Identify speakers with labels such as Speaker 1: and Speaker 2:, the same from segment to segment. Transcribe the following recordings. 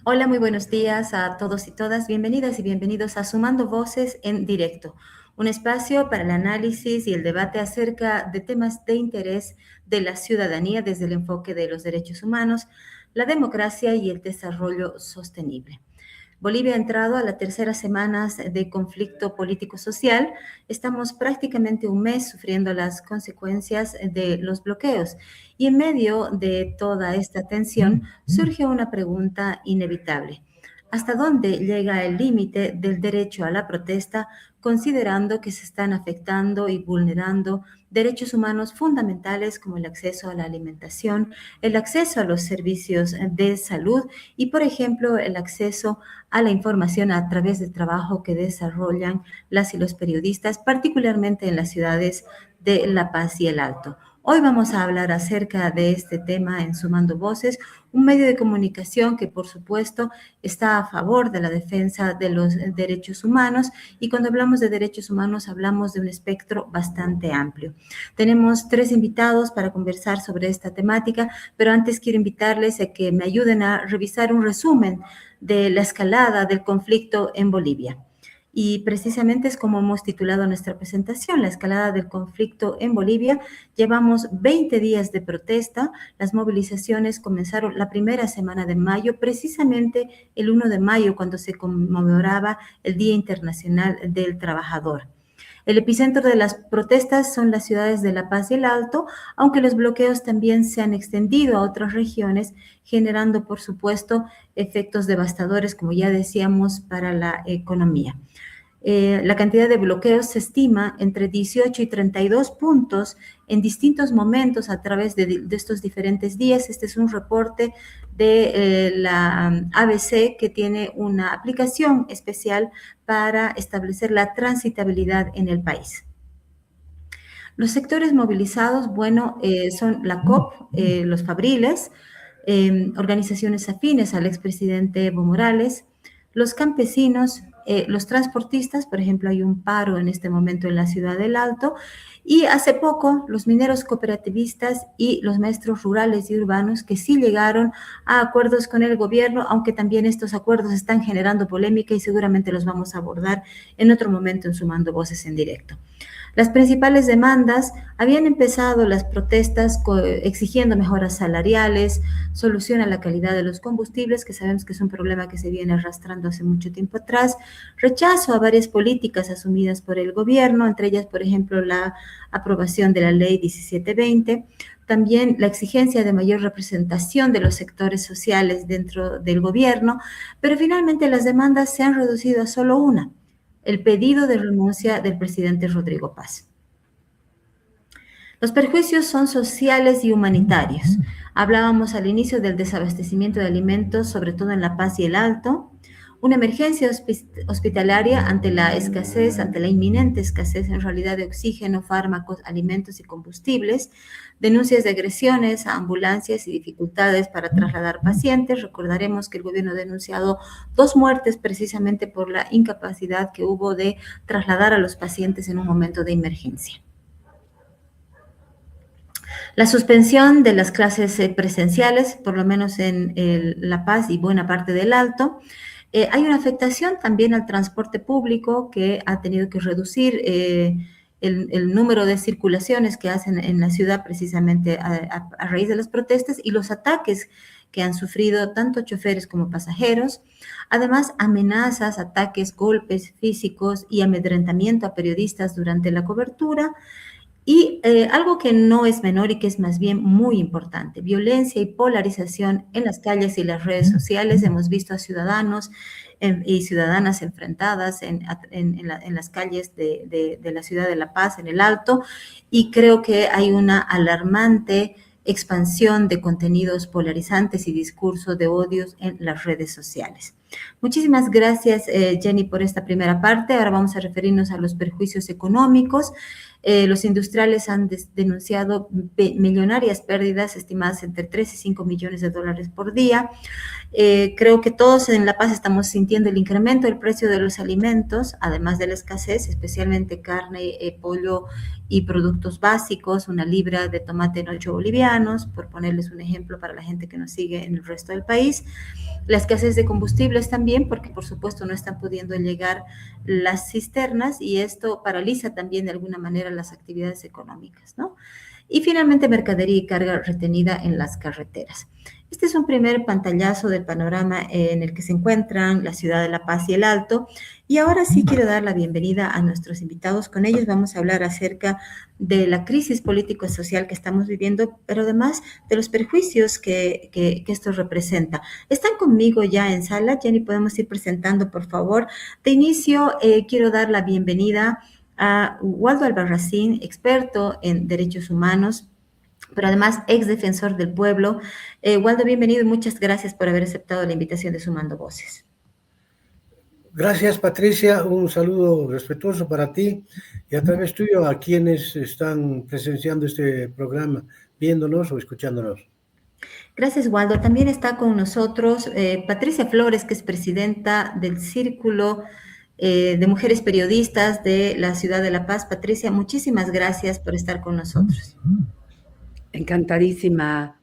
Speaker 1: Hola, muy buenos días a todos y todas. Bienvenidas y bienvenidos a Sumando Voces en Directo, un espacio para el análisis y el debate acerca de temas de interés de la ciudadanía desde el enfoque de los derechos humanos, la democracia y el desarrollo sostenible. Bolivia ha entrado a la tercera semana de conflicto político-social. Estamos prácticamente un mes sufriendo las consecuencias de los bloqueos. Y en medio de toda esta tensión surge una pregunta inevitable. ¿Hasta dónde llega el límite del derecho a la protesta, considerando que se están afectando y vulnerando derechos humanos fundamentales como el acceso a la alimentación, el acceso a los servicios de salud y, por ejemplo, el acceso a la información a través del trabajo que desarrollan las y los periodistas, particularmente en las ciudades de La Paz y El Alto? Hoy vamos a hablar acerca de este tema en Sumando Voces, un medio de comunicación que, por supuesto, está a favor de la defensa de los derechos humanos, y cuando hablamos de derechos humanos hablamos de un espectro bastante amplio. Tenemos 3 invitados para conversar sobre esta temática, pero antes quiero invitarles a que me ayuden a revisar un resumen de la escalada del conflicto en Bolivia. Y precisamente es como hemos titulado nuestra presentación, la escalada del conflicto en Bolivia. Llevamos 20 días de protesta. Las movilizaciones comenzaron la primera semana de mayo, precisamente el 1 de mayo, cuando se conmemoraba el Día Internacional del Trabajador. El epicentro de las protestas son las ciudades de La Paz y El Alto, aunque los bloqueos también se han extendido a otras regiones, generando, por supuesto, efectos devastadores, como ya decíamos, para la economía. La cantidad de bloqueos se estima entre 18 y 32 puntos en distintos momentos a través de estos diferentes días. Este es un reporte de la ABC, que tiene una aplicación especial para establecer la transitabilidad en el país. Los sectores movilizados, son la COP, los Fabriles, organizaciones afines al expresidente Evo Morales, los campesinos, los transportistas. Por ejemplo, hay un paro en este momento en la ciudad del Alto, y hace poco los mineros cooperativistas y los maestros rurales y urbanos, que sí llegaron a acuerdos con el gobierno, aunque también estos acuerdos están generando polémica y seguramente los vamos a abordar en otro momento en Sumando Voces en Directo. Las principales demandas: habían empezado las protestas exigiendo mejoras salariales, solución a la calidad de los combustibles, que sabemos que es un problema que se viene arrastrando hace mucho tiempo atrás, rechazo a varias políticas asumidas por el gobierno, entre ellas, por ejemplo, la aprobación de la ley 1720, también la exigencia de mayor representación de los sectores sociales dentro del gobierno, pero finalmente las demandas se han reducido a solo una: el pedido de renuncia del presidente Rodrigo Paz. Los perjuicios son sociales y humanitarios. Hablábamos al inicio del desabastecimiento de alimentos, sobre todo en La Paz y El Alto, una emergencia hospitalaria ante la escasez, ante la inminente escasez en realidad de oxígeno, fármacos, alimentos y combustibles, denuncias de agresiones a ambulancias y dificultades para trasladar pacientes. Recordaremos que el gobierno ha denunciado 2 muertes precisamente por la incapacidad que hubo de trasladar a los pacientes en un momento de emergencia. La suspensión de las clases presenciales, por lo menos en La Paz y buena parte del Alto. Hay una afectación también al transporte público, que ha tenido que reducir el número de circulaciones que hacen en la ciudad precisamente a raíz de las protestas y los ataques que han sufrido tanto choferes como pasajeros. Además, amenazas, ataques, golpes físicos y amedrentamiento a periodistas durante la cobertura. Y algo que no es menor y que es más bien muy importante, violencia y polarización en las calles y las redes sociales. Hemos visto a ciudadanos y ciudadanas enfrentadas en las calles de la ciudad de La Paz, en el Alto, y creo que hay una alarmante expansión de contenidos polarizantes y discursos de odios en las redes sociales. Muchísimas gracias, Jenny, por esta primera parte. Ahora vamos a referirnos a los perjuicios económicos. Los industriales han denunciado millonarias pérdidas estimadas entre 3 y 5 millones de dólares por día. Creo que todos en La Paz estamos sintiendo el incremento del precio de los alimentos, además de la escasez, especialmente carne, pollo y productos básicos, una libra de tomate en 8 bolivianos, por ponerles un ejemplo para la gente que nos sigue en el resto del país. La escasez de combustibles también, porque por supuesto no están pudiendo llegar las cisternas y esto paraliza también de alguna manera las actividades económicas, ¿no? Y finalmente, mercadería y carga retenida en las carreteras. Este es un primer pantallazo del panorama en el que se encuentran la ciudad de La Paz y el Alto. Y ahora sí quiero dar la bienvenida a nuestros invitados. Con ellos vamos a hablar acerca de la crisis político-social que estamos viviendo, pero además de los perjuicios que esto representa. Están conmigo ya en sala. Jenny, podemos ir presentando, por favor. De inicio, quiero dar la bienvenida a Waldo Albarracín, experto en derechos humanos, pero además ex defensor del pueblo. Waldo, bienvenido y muchas gracias por haber aceptado la invitación de Sumando Voces.
Speaker 2: Gracias, Patricia. Un saludo respetuoso para ti y a través tuyo a quienes están presenciando este programa, viéndonos o escuchándonos.
Speaker 1: Gracias, Waldo. También está con nosotros Patricia Flores, que es presidenta del Círculo de Mujeres Periodistas de la Ciudad de La Paz. Patricia, muchísimas gracias por estar con nosotros.
Speaker 3: Encantadísima,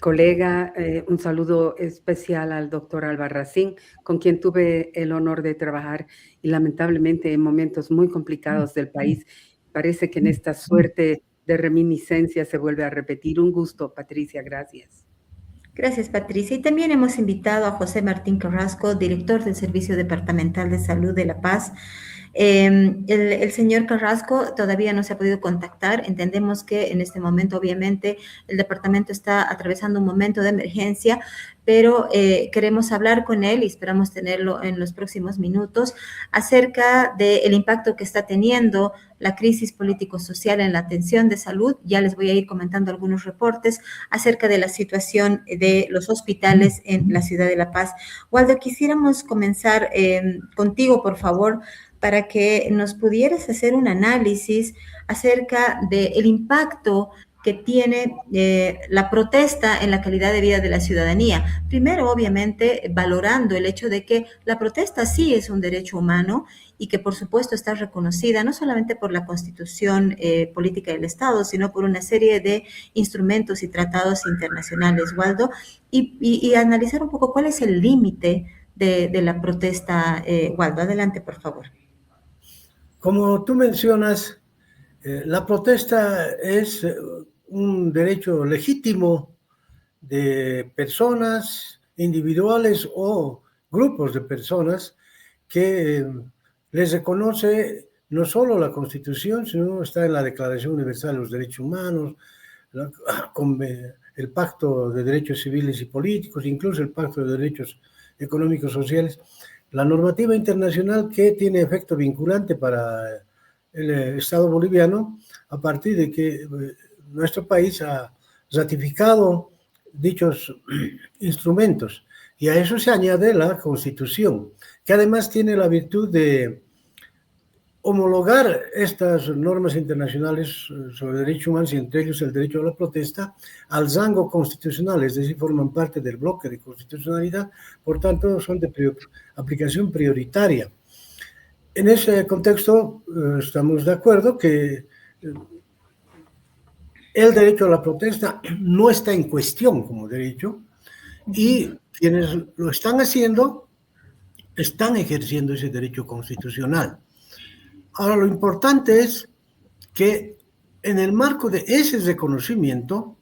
Speaker 3: colega. Un saludo especial al doctor Albarracín, con quien tuve el honor de trabajar y lamentablemente en momentos muy complicados del país. Parece que en esta suerte de reminiscencia se vuelve a repetir. Un gusto, Patricia, gracias.
Speaker 1: Gracias, Patricia. Y también hemos invitado a José Martín Carrasco, director del Servicio Departamental de Salud de La Paz. El señor Carrasco todavía no se ha podido contactar. Entendemos que en este momento, obviamente, el departamento está atravesando un momento de emergencia, pero queremos hablar con él y esperamos tenerlo en los próximos minutos acerca del impacto que está teniendo la crisis político-social en la atención de salud. Ya les voy a ir comentando algunos reportes acerca de la situación de los hospitales en la ciudad de La Paz. Waldo, quisiéramos comenzar contigo, por favor, para que nos pudieras hacer un análisis acerca del impacto que tiene la protesta en la calidad de vida de la ciudadanía. Primero, obviamente, valorando el hecho de que la protesta sí es un derecho humano y que, por supuesto, está reconocida no solamente por la Constitución política del Estado, sino por una serie de instrumentos y tratados internacionales, Waldo, y analizar un poco cuál es el límite de la protesta. Waldo, adelante, por favor.
Speaker 2: Como tú mencionas, la protesta es un derecho legítimo de personas individuales o grupos de personas que les reconoce no solo la Constitución, sino está en la Declaración Universal de los Derechos Humanos, el Pacto de Derechos Civiles y Políticos, incluso el Pacto de Derechos Económicos y Sociales, la normativa internacional que tiene efecto vinculante para el Estado boliviano a partir de que nuestro país ha ratificado dichos instrumentos. Y a eso se añade la Constitución, que además tiene la virtud de homologar estas normas internacionales sobre derechos humanos y entre ellos el derecho a la protesta al rango constitucional, es decir, forman parte del bloque de constitucionalidad, por tanto son de aplicación prioritaria. En ese contexto estamos de acuerdo que el derecho a la protesta no está en cuestión como derecho y quienes lo están haciendo están ejerciendo ese derecho constitucional. Ahora, lo importante es que en el marco de ese reconocimiento,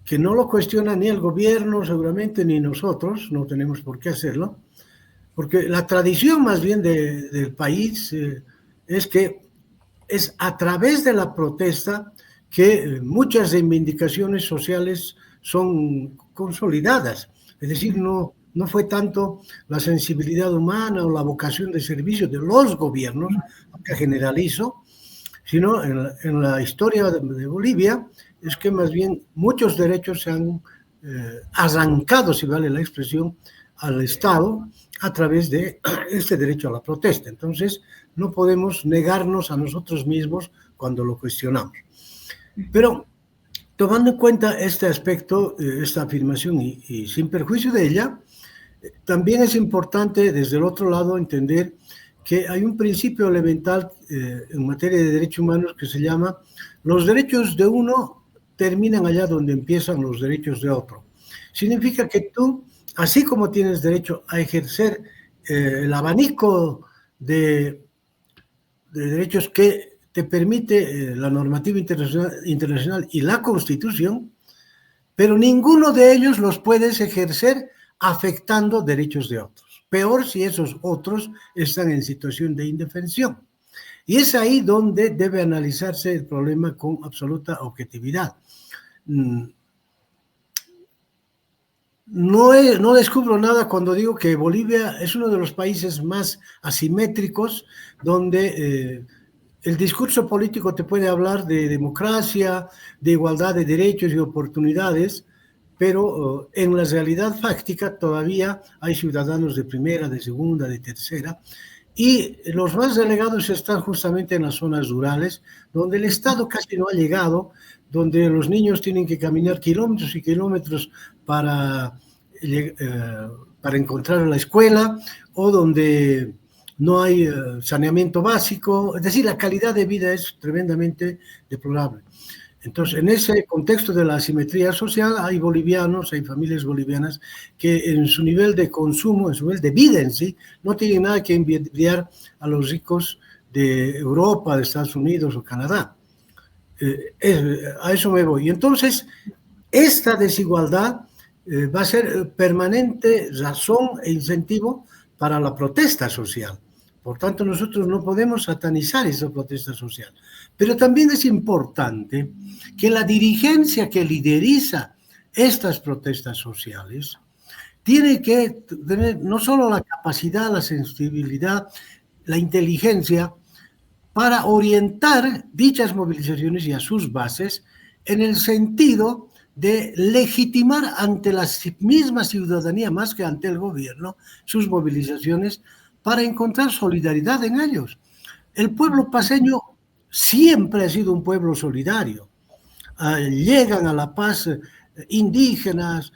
Speaker 2: que no lo cuestiona ni el gobierno seguramente ni nosotros, no tenemos por qué hacerlo, porque la tradición más bien del país es que es a través de la protesta que muchas reivindicaciones sociales son consolidadas. Es decir, no fue tanto la sensibilidad humana o la vocación de servicio de los gobiernos, aunque generalizo, sino en la historia de Bolivia es que más bien muchos derechos se han arrancado, si vale la expresión, al Estado a través de este derecho a la protesta. Entonces, no podemos negarnos a nosotros mismos cuando lo cuestionamos. Pero, tomando en cuenta este aspecto, esta afirmación, y sin perjuicio de ella, también es importante, desde el otro lado, entender que hay un principio elemental en materia de derechos humanos que se llama: los derechos de uno terminan allá donde empiezan los derechos de otro. Significa que tú, así como tienes derecho a ejercer el abanico de derechos que te permite la normativa internacional y la Constitución, pero ninguno de ellos los puedes ejercer afectando derechos de otros. Peor si esos otros están en situación de indefensión. Y es ahí donde debe analizarse el problema con absoluta objetividad. No descubro nada cuando digo que Bolivia es uno de los países más asimétricos, donde el discurso político te puede hablar de democracia, de igualdad de derechos y oportunidades, pero en la realidad fáctica todavía hay ciudadanos de primera, de segunda, de tercera, y los más relegados están justamente en las zonas rurales, donde el Estado casi no ha llegado, donde los niños tienen que caminar kilómetros y kilómetros para encontrar la escuela, o donde no hay saneamiento básico. Es decir, la calidad de vida es tremendamente deplorable. Entonces, en ese contexto de la asimetría social, hay bolivianos, hay familias bolivianas que en su nivel de consumo, en su nivel de vida en sí, no tienen nada que envidiar a los ricos de Europa, de Estados Unidos o Canadá. A eso me voy. Y entonces, esta desigualdad va a ser permanente razón e incentivo para la protesta social. Por tanto, nosotros no podemos satanizar esa protesta social. Pero también es importante que la dirigencia que lideriza estas protestas sociales tiene que tener no solo la capacidad, la sensibilidad, la inteligencia para orientar dichas movilizaciones y a sus bases en el sentido de legitimar ante la misma ciudadanía, más que ante el gobierno, sus movilizaciones para encontrar solidaridad en ellos. El pueblo paceño siempre ha sido un pueblo solidario. Llegan a La Paz indígenas,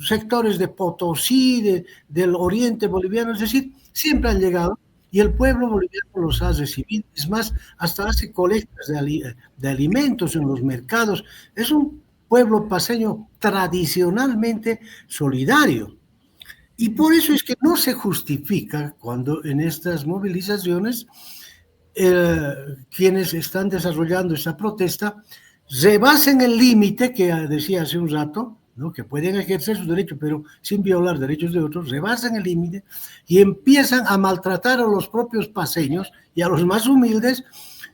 Speaker 2: sectores de Potosí, del oriente boliviano, es decir, siempre han llegado y el pueblo boliviano los ha recibido. Es más, hasta hace colectas de alimentos en los mercados. Es un pueblo paceño tradicionalmente solidario. Y por eso es que no se justifica cuando en estas movilizaciones quienes están desarrollando esta protesta rebasen el límite que decía hace un rato, ¿no? Que pueden ejercer su derecho, pero sin violar derechos de otros, rebasan el límite y empiezan a maltratar a los propios paceños y a los más humildes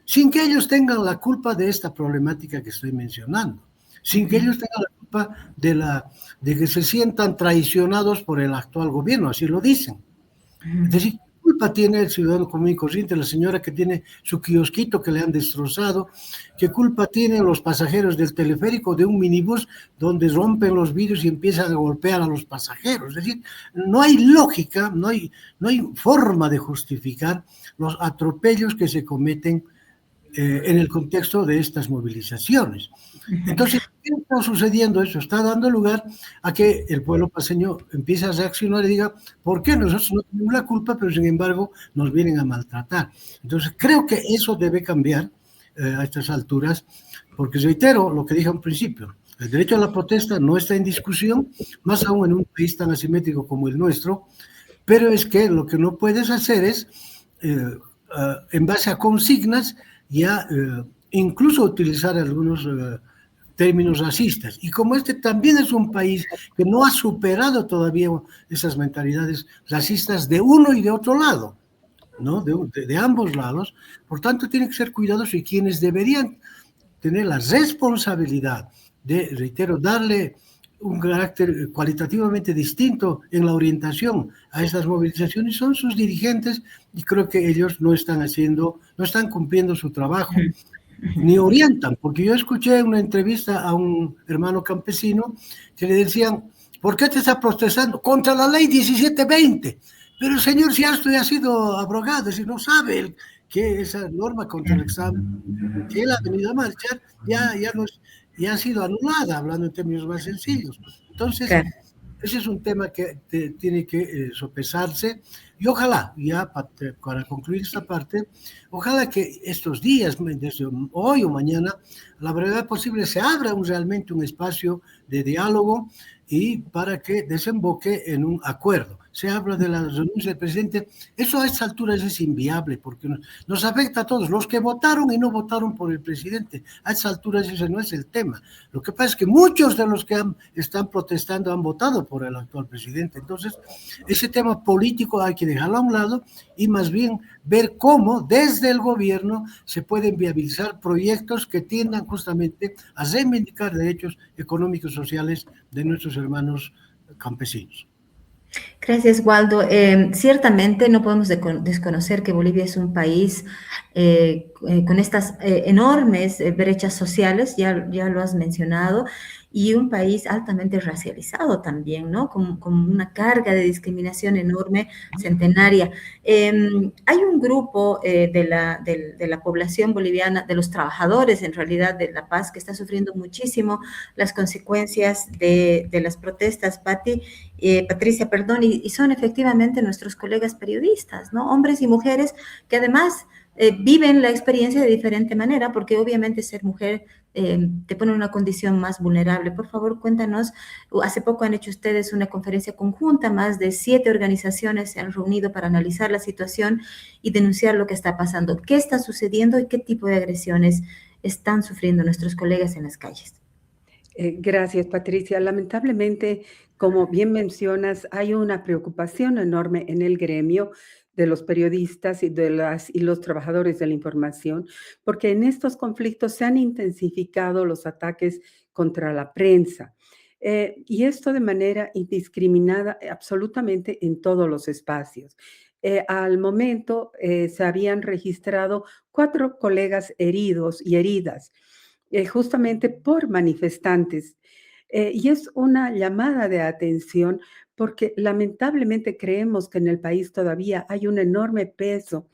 Speaker 2: sin que ellos tengan la culpa de esta problemática que estoy mencionando, sin que ellos tengan la culpa de que se sientan traicionados por el actual gobierno, así lo dicen. Es decir, ¿qué culpa tiene el ciudadano común y corriente, la señora que tiene su kiosquito que le han destrozado? ¿Qué culpa tienen los pasajeros del teleférico, de un minibús, donde rompen los vidrios y empiezan a golpear a los pasajeros? Es decir, no hay lógica, no hay forma de justificar los atropellos que se cometen en el contexto de estas movilizaciones. Entonces, ¿qué está sucediendo? Eso está dando lugar a que el pueblo paceño empiece a reaccionar y diga, ¿por qué nosotros no tenemos la culpa, pero sin embargo nos vienen a maltratar? Entonces, creo que eso debe cambiar a estas alturas, porque reitero lo que dije al principio, el derecho a la protesta no está en discusión, más aún en un país tan asimétrico como el nuestro, pero es que lo que no puedes hacer es, en base a consignas, ya incluso utilizar algunos términos racistas. Y como este también es un país que no ha superado todavía esas mentalidades racistas de uno y de otro lado, ¿no? De ambos lados, por tanto tiene que ser cuidadosos y quienes deberían tener la responsabilidad de, reitero, darle un carácter cualitativamente distinto en la orientación a estas movilizaciones son sus dirigentes, y creo que ellos no están cumpliendo su trabajo, ni orientan, porque yo escuché una entrevista a un hermano campesino que le decían, ¿por qué te está protestando? Contra la ley 1720. Pero el señor si esto ya ha sido abrogado, es decir, no sabe que esa norma contra el examen que él ha venido a marchar ya ha sido anulada, hablando en términos más sencillos. Entonces,
Speaker 1: Claro.
Speaker 2: ese es un tema que tiene que sopesarse, y ojalá, ya para concluir esta parte, ojalá que estos días, desde hoy o mañana, a la brevedad posible, se abra realmente un espacio de diálogo y para que desemboque en un acuerdo. Se habla de la renuncia del presidente, eso a estas alturas es inviable porque nos afecta a todos, los que votaron y no votaron por el presidente. A estas alturas ese no es el tema. Lo que pasa es que muchos de los que están protestando han votado por el actual presidente. Entonces, ese tema político hay que dejarlo a un lado y más bien ver cómo desde el gobierno se pueden viabilizar proyectos que tiendan justamente a reivindicar derechos económicos y sociales de nuestros hermanos campesinos.
Speaker 1: Gracias, Waldo. Ciertamente no podemos desconocer que Bolivia es un país con estas enormes brechas sociales, ya lo has mencionado, y un país altamente racializado también, ¿no? Con una carga de discriminación enorme, centenaria. Hay un grupo de la población boliviana, de los trabajadores en realidad de La Paz, que está sufriendo muchísimo las consecuencias de las protestas, Patricia, perdón, y son efectivamente nuestros colegas periodistas, ¿no? Hombres y mujeres que además viven la experiencia de diferente manera, porque obviamente ser mujer te pone en una condición más vulnerable. Por favor, cuéntanos, hace poco han hecho ustedes una conferencia conjunta, más de 7 organizaciones se han reunido para analizar la situación y denunciar lo que está pasando. ¿Qué está sucediendo y qué tipo de agresiones están sufriendo nuestros colegas en las calles?
Speaker 3: Gracias, Patricia. Lamentablemente, como bien mencionas, hay una preocupación enorme en el gremio de los periodistas y los trabajadores de la información, porque en estos conflictos se han intensificado los ataques contra la prensa. Y esto de manera indiscriminada absolutamente en todos los espacios. Al momento se habían registrado 4 colegas heridos y heridas justamente por manifestantes. Y es una llamada de atención porque lamentablemente creemos que en el país todavía hay un enorme peso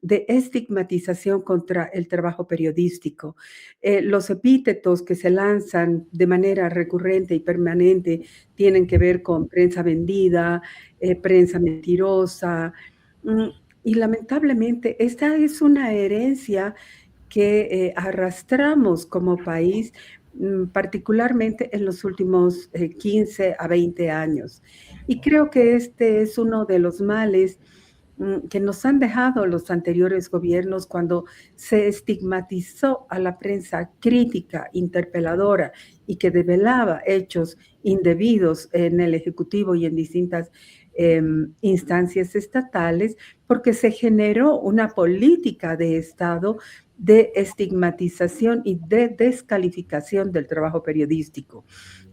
Speaker 3: de estigmatización contra el trabajo periodístico. Los epítetos que se lanzan de manera recurrente y permanente tienen que ver con prensa vendida, prensa mentirosa, y lamentablemente esta es una herencia que arrastramos como país, particularmente en los últimos 15 a 20 años. Y creo que este es uno de los males que nos han dejado los anteriores gobiernos cuando se estigmatizó a la prensa crítica, interpeladora y que develaba hechos indebidos en el Ejecutivo y en distintas instancias estatales, porque se generó una política de Estado de estigmatización y de descalificación del trabajo periodístico.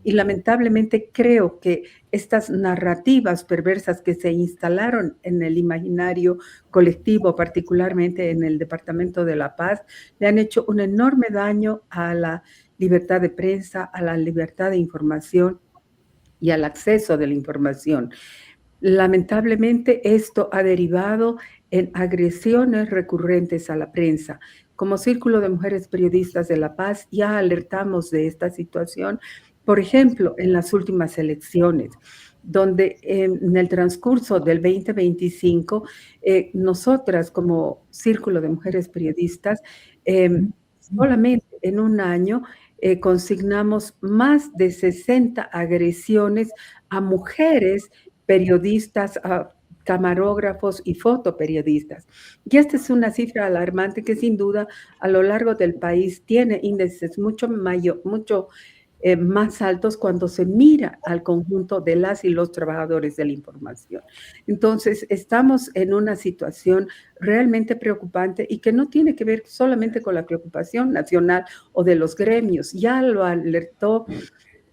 Speaker 3: Y lamentablemente creo que estas narrativas perversas que se instalaron en el imaginario colectivo, particularmente en el Departamento de La Paz, le han hecho un enorme daño a la libertad de prensa, a la libertad de información y al acceso de la información. Lamentablemente esto ha derivado en agresiones recurrentes a la prensa. Como Círculo de Mujeres Periodistas de La Paz ya alertamos de esta situación, por ejemplo, en las últimas elecciones, donde en el transcurso del 2025, nosotras como Círculo de Mujeres Periodistas, solamente en un año consignamos más de 60 agresiones a mujeres periodistas, camarógrafos y fotoperiodistas. Y esta es una cifra alarmante que sin duda a lo largo del país tiene índices mucho más altos cuando se mira al conjunto de las y los trabajadores de la información. Entonces, estamos en una situación realmente preocupante y que no tiene que ver solamente con la preocupación nacional o de los gremios. Ya lo alertó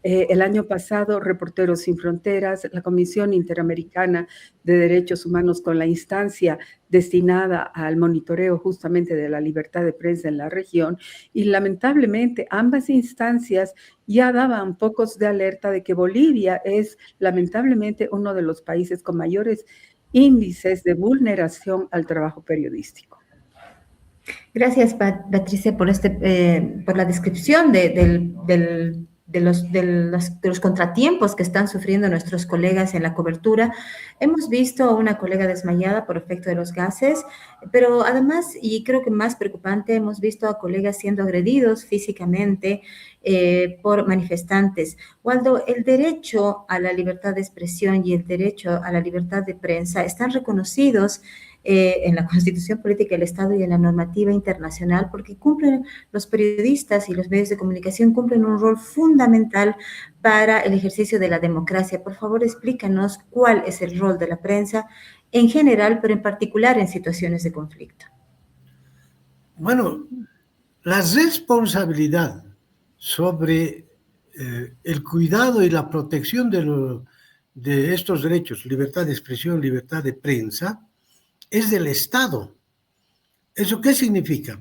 Speaker 3: el año pasado, Reporteros Sin Fronteras, la Comisión Interamericana de Derechos Humanos, con la instancia destinada al monitoreo justamente de la libertad de prensa en la región, y lamentablemente ambas instancias ya daban pocos de alerta de que Bolivia es lamentablemente uno de los países con mayores índices de vulneración al trabajo periodístico.
Speaker 1: Gracias, Patricia, por la descripción de los contratiempos que están sufriendo nuestros colegas en la cobertura. Hemos visto a una colega desmayada por efecto de los gases, pero además, y creo que más preocupante, hemos visto a colegas siendo agredidos físicamente por manifestantes. Waldo, el derecho a la libertad de expresión y el derecho a la libertad de prensa están reconocidos en la Constitución Política del Estado y en la normativa internacional, porque los periodistas y los medios de comunicación cumplen un rol fundamental para el ejercicio de la democracia. Por favor, explícanos cuál es el rol de la prensa en general, pero en particular en situaciones de conflicto.
Speaker 2: Bueno, la responsabilidad sobre el cuidado y la protección de estos derechos, libertad de expresión, libertad de prensa, es del Estado. ¿Eso qué significa?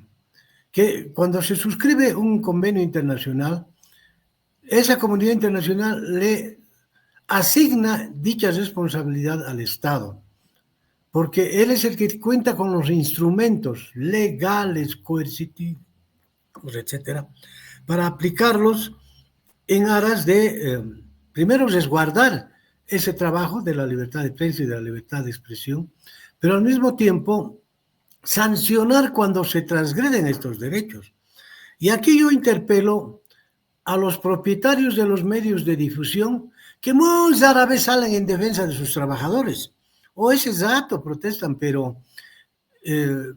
Speaker 2: Que cuando se suscribe un convenio internacional, esa comunidad internacional le asigna dicha responsabilidad al Estado, porque él es el que cuenta con los instrumentos legales, coercitivos, etcétera, para aplicarlos en aras de, primero, resguardar ese trabajo de la libertad de prensa y de la libertad de expresión, pero al mismo tiempo sancionar cuando se transgreden estos derechos. Y aquí yo interpelo a los propietarios de los medios de difusión que muy rara vez salen en defensa de sus trabajadores, o ese rato protestan, pero el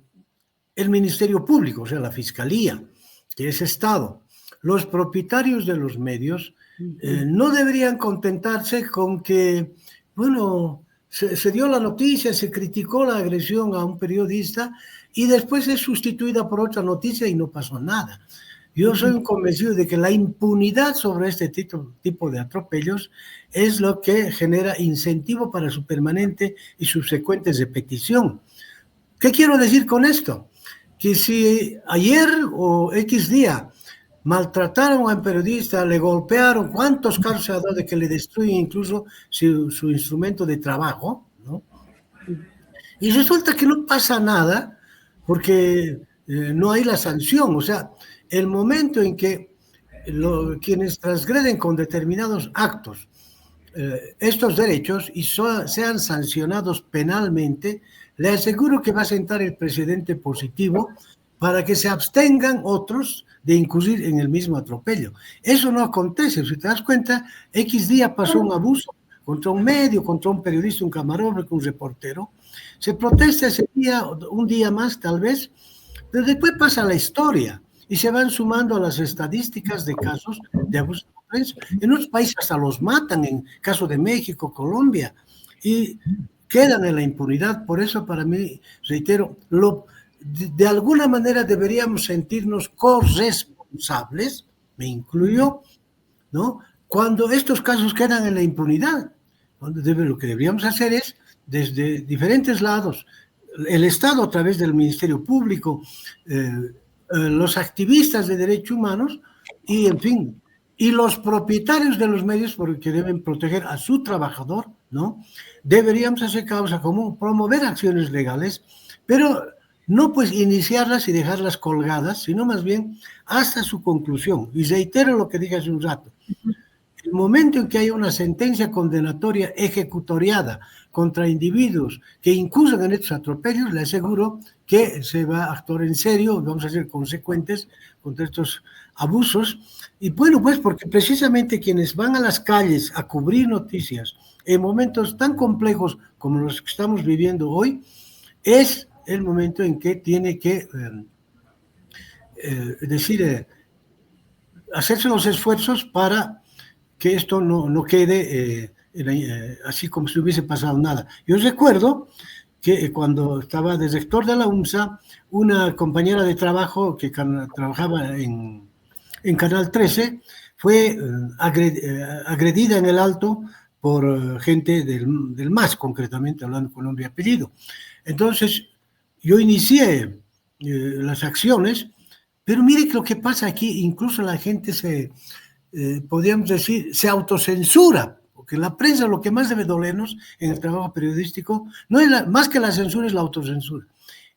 Speaker 2: Ministerio Público, o sea, la Fiscalía, que es Estado, los propietarios de los medios no deberían contentarse con que, bueno, se dio la noticia, se criticó la agresión a un periodista y después es sustituida por otra noticia y no pasó nada. Yo soy convencido de que la impunidad sobre este tipo de atropellos es lo que genera incentivo para su permanente y subsecuente repetición. ¿Qué quiero decir con esto? Que si ayer o X día maltrataron a un periodista, le golpearon, ¿cuántos casos se ha dado de que le destruyen incluso su instrumento de trabajo, ¿no? Y resulta que no pasa nada porque no hay la sanción. O sea, el momento en que quienes transgreden con determinados actos estos derechos y sean sancionados penalmente, le aseguro que va a sentar el precedente positivo para que se abstengan otros de incurrir en el mismo atropello. Eso no acontece. Si te das cuenta, X día pasó un abuso contra un medio, contra un periodista, un camarógrafo, un reportero. Se protesta ese día, un día más tal vez, pero después pasa la historia y se van sumando a las estadísticas de casos de abuso de la prensa. En otros países hasta los matan, en caso de México, Colombia, y quedan en la impunidad. Por eso, para mí, reitero, de alguna manera deberíamos sentirnos corresponsables, me incluyo, ¿no? Cuando estos casos quedan en la impunidad. Lo que deberíamos hacer es, desde diferentes lados, el Estado a través del Ministerio Público, los activistas de derechos humanos y, en fin, y los propietarios de los medios, porque deben proteger a su trabajador, ¿no? Deberíamos hacer causa común, promover acciones legales, pero no pues iniciarlas y dejarlas colgadas, sino más bien hasta su conclusión. Y reitero lo que dije hace un rato. el momento en que haya una sentencia condenatoria ejecutoriada contra individuos que incursan en estos atropellos, le aseguro que se va a actuar en serio, vamos a ser consecuentes contra estos abusos. Y bueno, pues porque precisamente quienes van a las calles a cubrir noticias en momentos tan complejos como los que estamos viviendo hoy, es el momento en que tiene que hacerse los esfuerzos para que esto no quede así como si hubiese pasado nada. Yo recuerdo que cuando estaba de rector de la UNSA, una compañera de trabajo que trabajaba en Canal 13 fue agredida en el Alto por gente del MAS, concretamente hablando con nombre y apellido. Entonces, yo inicié las acciones, pero mire lo que pasa aquí, incluso la gente podríamos decir, se autocensura, porque la prensa lo que más debe dolernos en el trabajo periodístico, no es más que la censura, es la autocensura.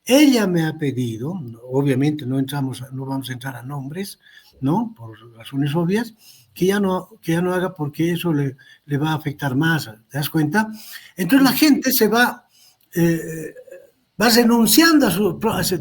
Speaker 2: Ella me ha pedido, obviamente no vamos a entrar a nombres, ¿no? Por razones obvias, que ya no haga porque eso le va a afectar más, ¿te das cuenta? Entonces la gente se va renunciando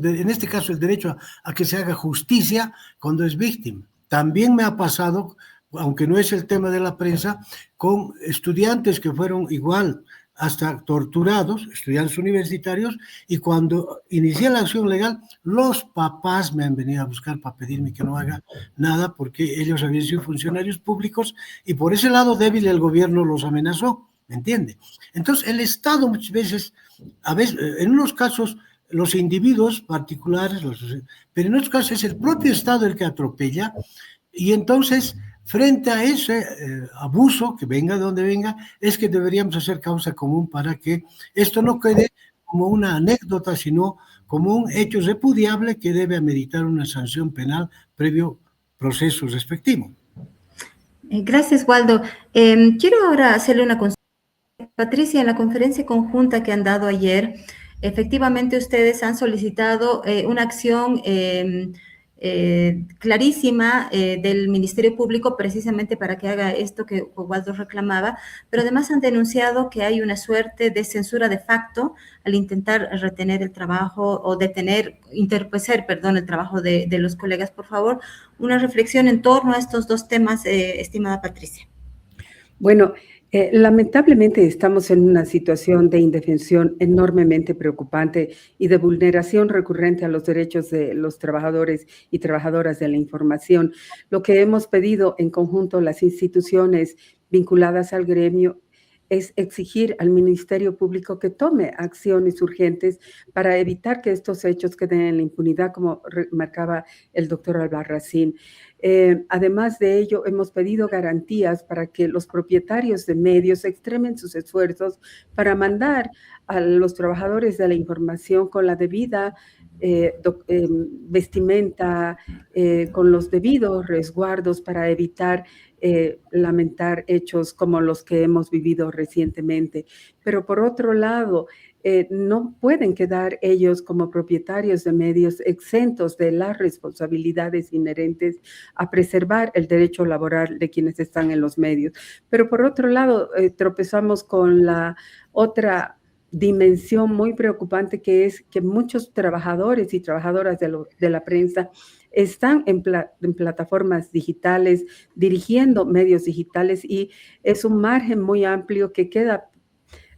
Speaker 2: en este caso, el derecho a que se haga justicia cuando es víctima. También me ha pasado, aunque no es el tema de la prensa, con estudiantes que fueron igual hasta torturados, estudiantes universitarios, y cuando inicié la acción legal, los papás me han venido a buscar para pedirme que no haga nada porque ellos habían sido funcionarios públicos y por ese lado débil el gobierno los amenazó, ¿me entiende? Entonces el Estado muchas veces, en unos casos los individuos particulares, pero en otros casos es el propio Estado el que atropella, y entonces frente a ese abuso, que venga de donde venga, es que deberíamos hacer causa común para que esto no quede como una anécdota, sino como un hecho repudiable que debe ameritar una sanción penal previo proceso respectivo.
Speaker 1: Gracias, Waldo. Quiero ahora hacerle una consulta. Patricia, en la conferencia conjunta que han dado ayer, efectivamente ustedes han solicitado una acción clarísima del Ministerio Público precisamente para que haga esto que Waldo reclamaba, pero además han denunciado que hay una suerte de censura de facto al intentar retener el trabajo o interponer el trabajo de los colegas. Por favor, una reflexión en torno a estos dos temas, estimada Patricia.
Speaker 3: Bueno, lamentablemente estamos en una situación de indefensión enormemente preocupante y de vulneración recurrente a los derechos de los trabajadores y trabajadoras de la información. Lo que hemos pedido en conjunto las instituciones vinculadas al gremio es exigir al Ministerio Público que tome acciones urgentes para evitar que estos hechos queden en la impunidad, como remarcaba el doctor Albarracín. Además de ello, hemos pedido garantías para que los propietarios de medios extremen sus esfuerzos para mandar a los trabajadores de la información con la debida vestimenta, con los debidos resguardos para evitar lamentar hechos como los que hemos vivido recientemente. Pero por otro lado, no pueden quedar ellos como propietarios de medios exentos de las responsabilidades inherentes a preservar el derecho laboral de quienes están en los medios. Pero por otro lado, tropezamos con la otra dimensión muy preocupante, que es que muchos trabajadores y trabajadoras de la prensa están en plataformas digitales, dirigiendo medios digitales, y es un margen muy amplio que queda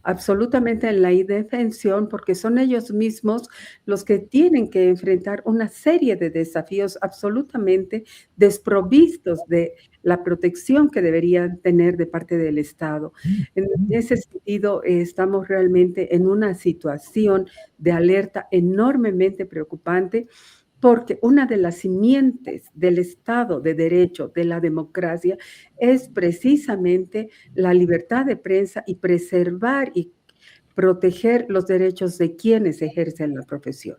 Speaker 3: absolutamente en la indefensión, porque son ellos mismos los que tienen que enfrentar una serie de desafíos absolutamente desprovistos de la protección que deberían tener de parte del Estado. En ese sentido, estamos realmente en una situación de alerta enormemente preocupante, porque una de las simientes del Estado de Derecho, de la democracia, es precisamente la libertad de prensa y preservar y proteger los derechos de quienes ejercen la profesión.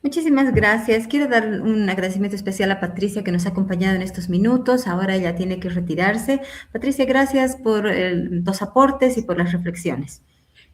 Speaker 1: Muchísimas gracias. Quiero dar un agradecimiento especial a Patricia, que nos ha acompañado en estos minutos. Ahora ella tiene que retirarse. Patricia, gracias por los aportes y por las reflexiones.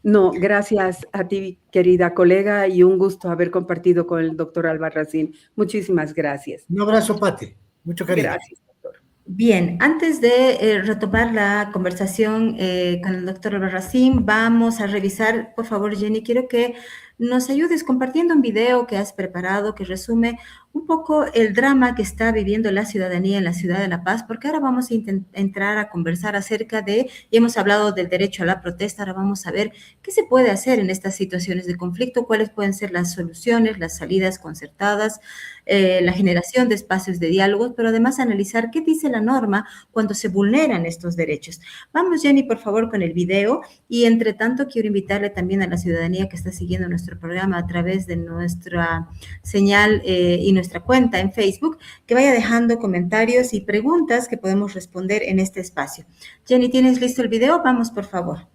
Speaker 3: No, gracias a ti, querida colega, y un gusto haber compartido con el doctor Albarracín. Muchísimas gracias.
Speaker 2: Un abrazo, Pati. Mucho cariño.
Speaker 3: Gracias, doctor.
Speaker 1: Bien, antes de retomar la conversación con el doctor Albarracín, vamos a revisar, por favor, Jenny, quiero que nos ayudes compartiendo un video que has preparado que resume un poco el drama que está viviendo la ciudadanía en la ciudad de La Paz, porque ahora vamos a entrar a conversar acerca de, y hemos hablado del derecho a la protesta, ahora vamos a ver qué se puede hacer en estas situaciones de conflicto, cuáles pueden ser las soluciones, las salidas concertadas, la generación de espacios de diálogo, pero además analizar qué dice la norma cuando se vulneran estos derechos. Vamos, Jenny, por favor, con el video y entre tanto quiero invitarle también a la ciudadanía que está siguiendo nuestro programa a través de nuestra señal y nuestra cuenta en Facebook, que vaya dejando comentarios y preguntas que podemos responder en este espacio. Jenny, ¿tienes listo el video? Vamos, por favor.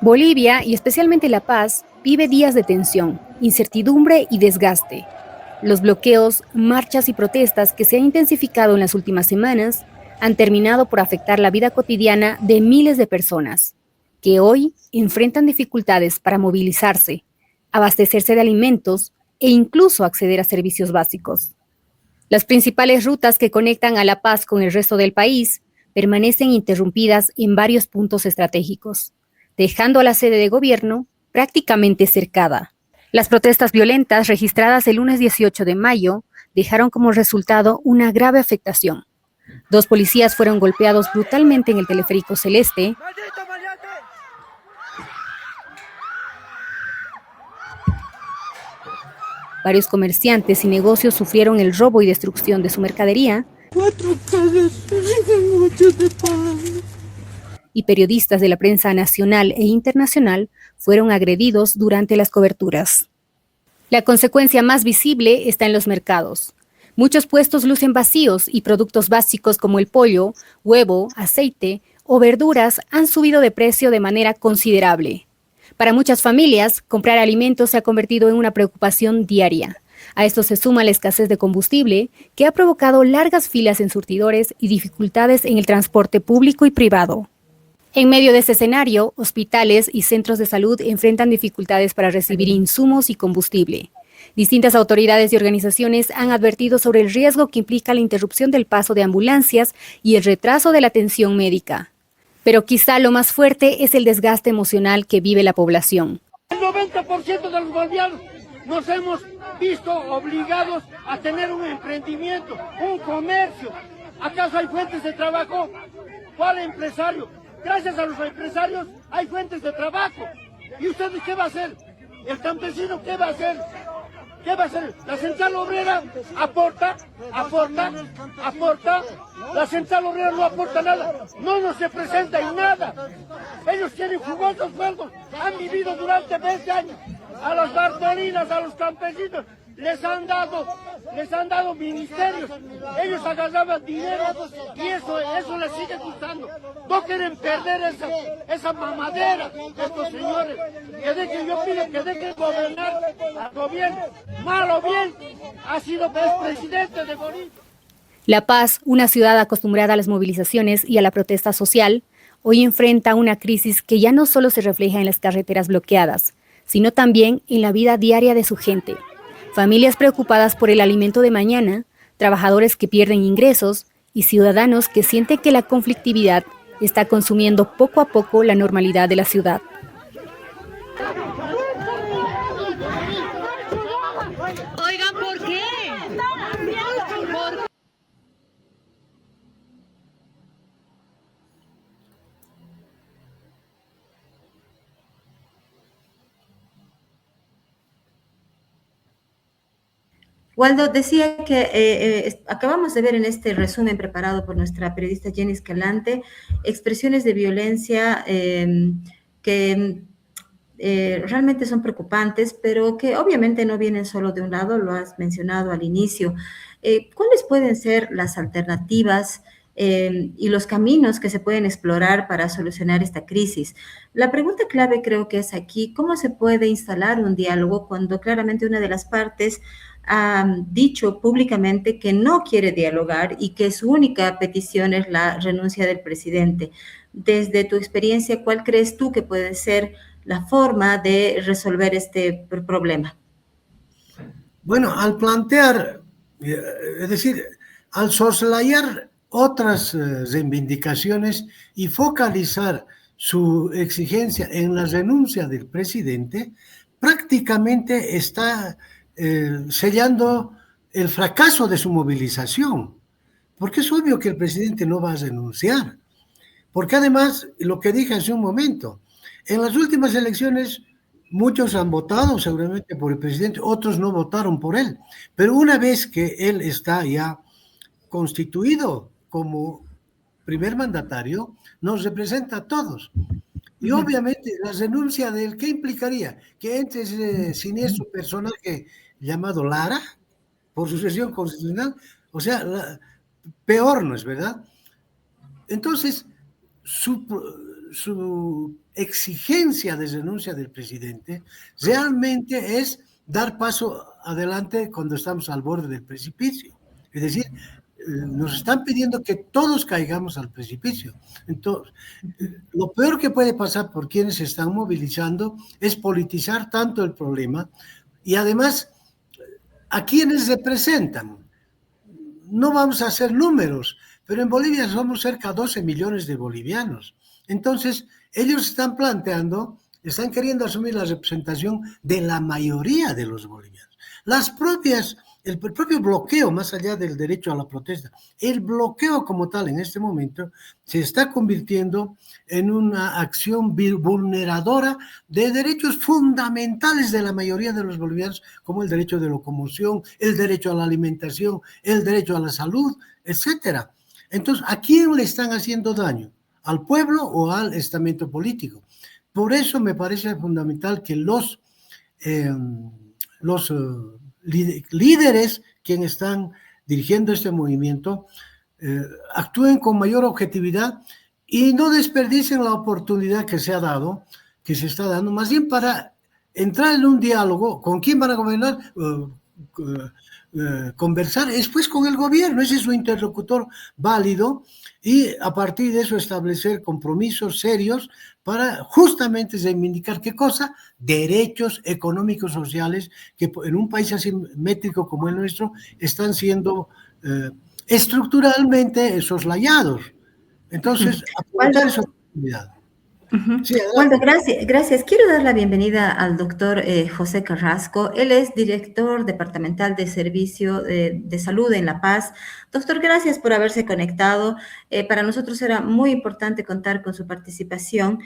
Speaker 4: Bolivia, y especialmente La Paz, vive días de tensión, incertidumbre y desgaste. Los bloqueos, marchas y protestas que se han intensificado en las últimas semanas han terminado por afectar la vida cotidiana de miles de personas, que hoy enfrentan dificultades para movilizarse, abastecerse de alimentos e incluso acceder a servicios básicos. Las principales rutas que conectan a La Paz con el resto del país permanecen interrumpidas en varios puntos estratégicos, dejando a la sede de gobierno prácticamente cercada. Las protestas violentas registradas el lunes 18 de mayo dejaron como resultado una grave afectación. 2 policías fueron golpeados brutalmente en el teleférico Celeste. Varios comerciantes y negocios sufrieron el robo y destrucción de su mercadería.
Speaker 5: 4 cajas, mucho de pan.
Speaker 4: Y periodistas de la prensa nacional e internacional fueron agredidos durante las coberturas. La consecuencia más visible está en los mercados. Muchos puestos lucen vacíos y productos básicos como el pollo, huevo, aceite o verduras han subido de precio de manera considerable. Para muchas familias, comprar alimentos se ha convertido en una preocupación diaria. A esto se suma la escasez de combustible, que ha provocado largas filas en surtidores y dificultades en el transporte público y privado. En medio de este escenario, hospitales y centros de salud enfrentan dificultades para recibir insumos y combustible. Distintas autoridades y organizaciones han advertido sobre el riesgo que implica la interrupción del paso de ambulancias y el retraso de la atención médica. Pero quizá lo más fuerte es el desgaste emocional que vive la población.
Speaker 5: El 90% de los bolivianos nos hemos visto obligados a tener un emprendimiento, un comercio. ¿Acaso hay fuentes de trabajo? ¿Cuál empresario? Gracias a los empresarios hay fuentes de trabajo. ¿Y ustedes qué va a hacer? ¿El campesino qué va a hacer? ¿Qué va a hacer? La central obrera aporta. La central obrera no aporta nada. No se presenta en nada. Ellos tienen jugosos sueldos. Han vivido durante 20 años. A las bartolinas, a los campesinos, les han dado ministerios. Ellos agarraban dinero y eso les sigue gustando. No quieren perder esa mamadera de estos señores. Yo pido que dejen gobernar al gobierno. Mal o bien, ha sido presidente de Bolivia.
Speaker 4: La Paz, una ciudad acostumbrada a las movilizaciones y a la protesta social, hoy enfrenta una crisis que ya no solo se refleja en las carreteras bloqueadas, sino también en la vida diaria de su gente. Familias preocupadas por el alimento de mañana, trabajadores que pierden ingresos y ciudadanos que sienten que la conflictividad está consumiendo poco a poco la normalidad de la ciudad.
Speaker 6: Oigan, ¿por qué?
Speaker 1: Waldo, decía que acabamos de ver en este resumen preparado por nuestra periodista Jenny Escalante expresiones de violencia que realmente son preocupantes, pero que obviamente no vienen solo de un lado, lo has mencionado al inicio. ¿Cuáles pueden ser las alternativas y los caminos que se pueden explorar para solucionar esta crisis? La pregunta clave creo que es aquí, ¿cómo se puede instalar un diálogo cuando claramente una de las partes ha dicho públicamente que no quiere dialogar y que su única petición es la renuncia del presidente? Desde tu experiencia, ¿cuál crees tú que puede ser la forma de resolver este problema?
Speaker 2: Bueno, al plantear, es decir, al soslayar otras reivindicaciones y focalizar su exigencia en la renuncia del presidente, prácticamente está sellando el fracaso de su movilización, porque es obvio que el presidente no va a renunciar, porque además, lo que dije hace un momento, en las últimas elecciones muchos han votado seguramente por el presidente, otros no votaron por él, pero una vez que él está ya constituido como primer mandatario, nos representa a todos. Y obviamente la renuncia de él, ¿qué implicaría? Que entre ese siniestro personaje llamado Lara, por sucesión constitucional, o sea, peor, ¿no es verdad? Entonces, su exigencia de renuncia del presidente realmente es dar paso adelante cuando estamos al borde del precipicio. Es decir, nos están pidiendo que todos caigamos al precipicio. Entonces, lo peor que puede pasar por quienes se están movilizando es politizar tanto el problema y además a quienes representan. No vamos a hacer números, pero en Bolivia somos cerca de 12 millones de bolivianos. Entonces, ellos están planteando, están queriendo asumir la representación de la mayoría de los bolivianos. El propio bloqueo, más allá del derecho a la protesta, el bloqueo como tal en este momento se está convirtiendo en una acción vulneradora de derechos fundamentales de la mayoría de los bolivianos, como el derecho de locomoción, el derecho a la alimentación, el derecho a la salud, etcétera. Entonces, ¿a quién le están haciendo daño? ¿Al pueblo o al estamento político? Por eso me parece fundamental que los líderes quienes están dirigiendo este movimiento actúen con mayor objetividad y no desperdicien la oportunidad que se ha dado, que se está dando, más bien para entrar en un diálogo. ¿Con quién van a gobernar? Conversar después con el gobierno, ese es su interlocutor válido, y a partir de eso establecer compromisos serios para justamente reivindicar ¿qué cosa? Derechos económicos sociales que en un país asimétrico como el nuestro están siendo estructuralmente soslayados. Entonces, aprovechar esa oportunidad.
Speaker 1: Sí, Waldo, gracias. Quiero dar la bienvenida al doctor José Carrasco. Él es director departamental de Servicio de Salud en La Paz. Doctor, gracias por haberse conectado. Para nosotros era muy importante contar con su participación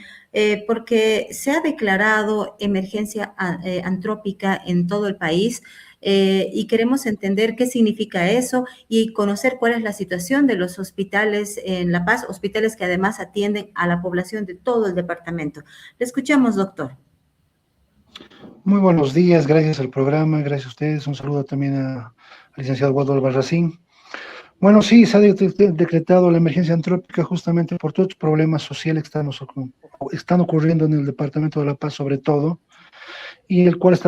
Speaker 1: porque se ha declarado emergencia antrópica en todo el país. Y queremos entender qué significa eso y conocer cuál es la situación de los hospitales en La Paz, hospitales que además atienden a la población de todo el departamento. Le escuchamos, doctor.
Speaker 7: Muy buenos días, gracias al programa, gracias a ustedes. Un saludo también al licenciado Waldo Albarracín. Bueno, sí, se ha decretado la emergencia antrópica justamente por todos los problemas sociales que están ocurriendo en el departamento de La Paz, sobre todo, y el cual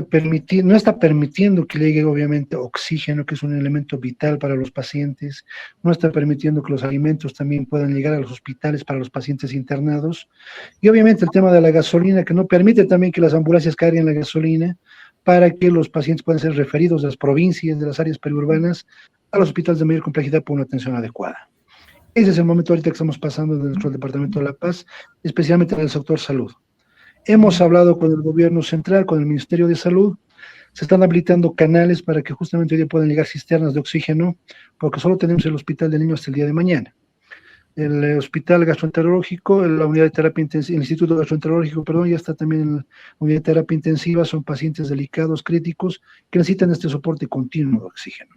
Speaker 7: no está permitiendo que llegue obviamente oxígeno, que es un elemento vital para los pacientes, no está permitiendo que los alimentos también puedan llegar a los hospitales para los pacientes internados, y obviamente el tema de la gasolina, que no permite también que las ambulancias carguen la gasolina para que los pacientes puedan ser referidos de las provincias, de las áreas periurbanas, a los hospitales de mayor complejidad por una atención adecuada. Ese es el momento ahorita que estamos pasando en nuestro departamento de La Paz, especialmente en el sector salud. Hemos hablado con el gobierno central, con el Ministerio de Salud, se están habilitando canales para que justamente hoy puedan llegar cisternas de oxígeno, porque solo tenemos el Hospital del Niño hasta el día de mañana. El Hospital Gastroenterológico, la unidad de terapia intensiva, el Instituto Gastroenterológico, perdón, ya está también en la unidad de terapia intensiva, son pacientes delicados, críticos, que necesitan este soporte continuo de oxígeno.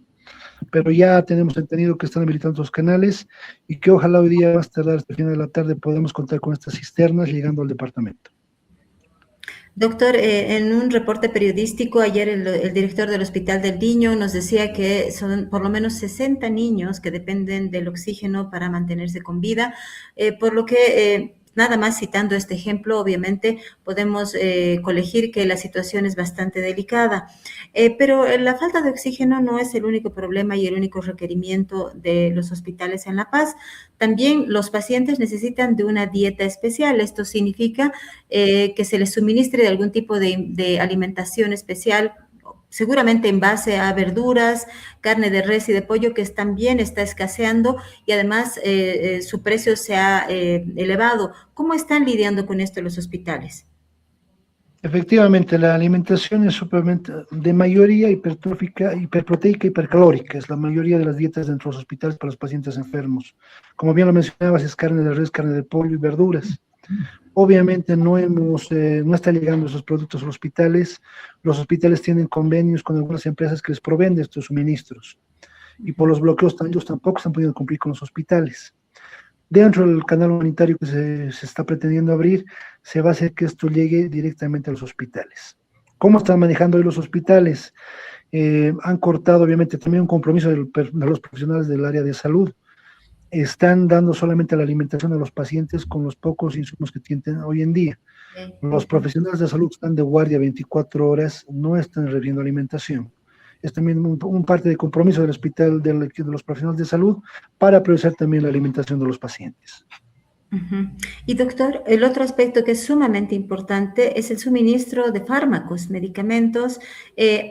Speaker 7: Pero ya tenemos entendido que están habilitando los canales y que ojalá hoy día, más tardar hasta el final de la tarde, podamos contar con estas cisternas llegando al departamento.
Speaker 1: Doctor, en un reporte periodístico ayer el director del Hospital del Niño nos decía que son por lo menos 60 niños que dependen del oxígeno para mantenerse con vida, por lo que nada más citando este ejemplo, obviamente podemos colegir que la situación es bastante delicada, pero la falta de oxígeno no es el único problema y el único requerimiento de los hospitales en La Paz. También los pacientes necesitan de una dieta especial. Esto significa que se les suministre de algún tipo de alimentación especial seguramente en base a verduras, carne de res y de pollo, que también está escaseando y además su precio se ha elevado. ¿Cómo están lidiando con esto los hospitales?
Speaker 7: Efectivamente, la alimentación es supermente de mayoría hipertrófica, hiperproteica, hipercalórica. Es la mayoría de las dietas dentro de los hospitales para los pacientes enfermos. Como bien lo mencionabas, es carne de res, carne de pollo y verduras. Obviamente no está llegando esos productos a los hospitales. Los hospitales tienen convenios con algunas empresas que les proveen de estos suministros. Y por los bloqueos ellos tampoco están pudiendo cumplir con los hospitales. Dentro del canal humanitario que se está pretendiendo abrir, se va a hacer que esto llegue directamente a los hospitales. ¿Cómo están manejando hoy los hospitales? Han cortado, obviamente, también un compromiso de los profesionales del área de salud. Están dando solamente la alimentación a los pacientes con los pocos insumos que tienen hoy en día. Los profesionales de salud están de guardia 24 horas, no están recibiendo alimentación. Es también un parte de compromiso del hospital, de los profesionales de salud, para priorizar también la alimentación de los pacientes.
Speaker 1: Y doctor, el otro aspecto que es sumamente importante es el suministro de fármacos, medicamentos.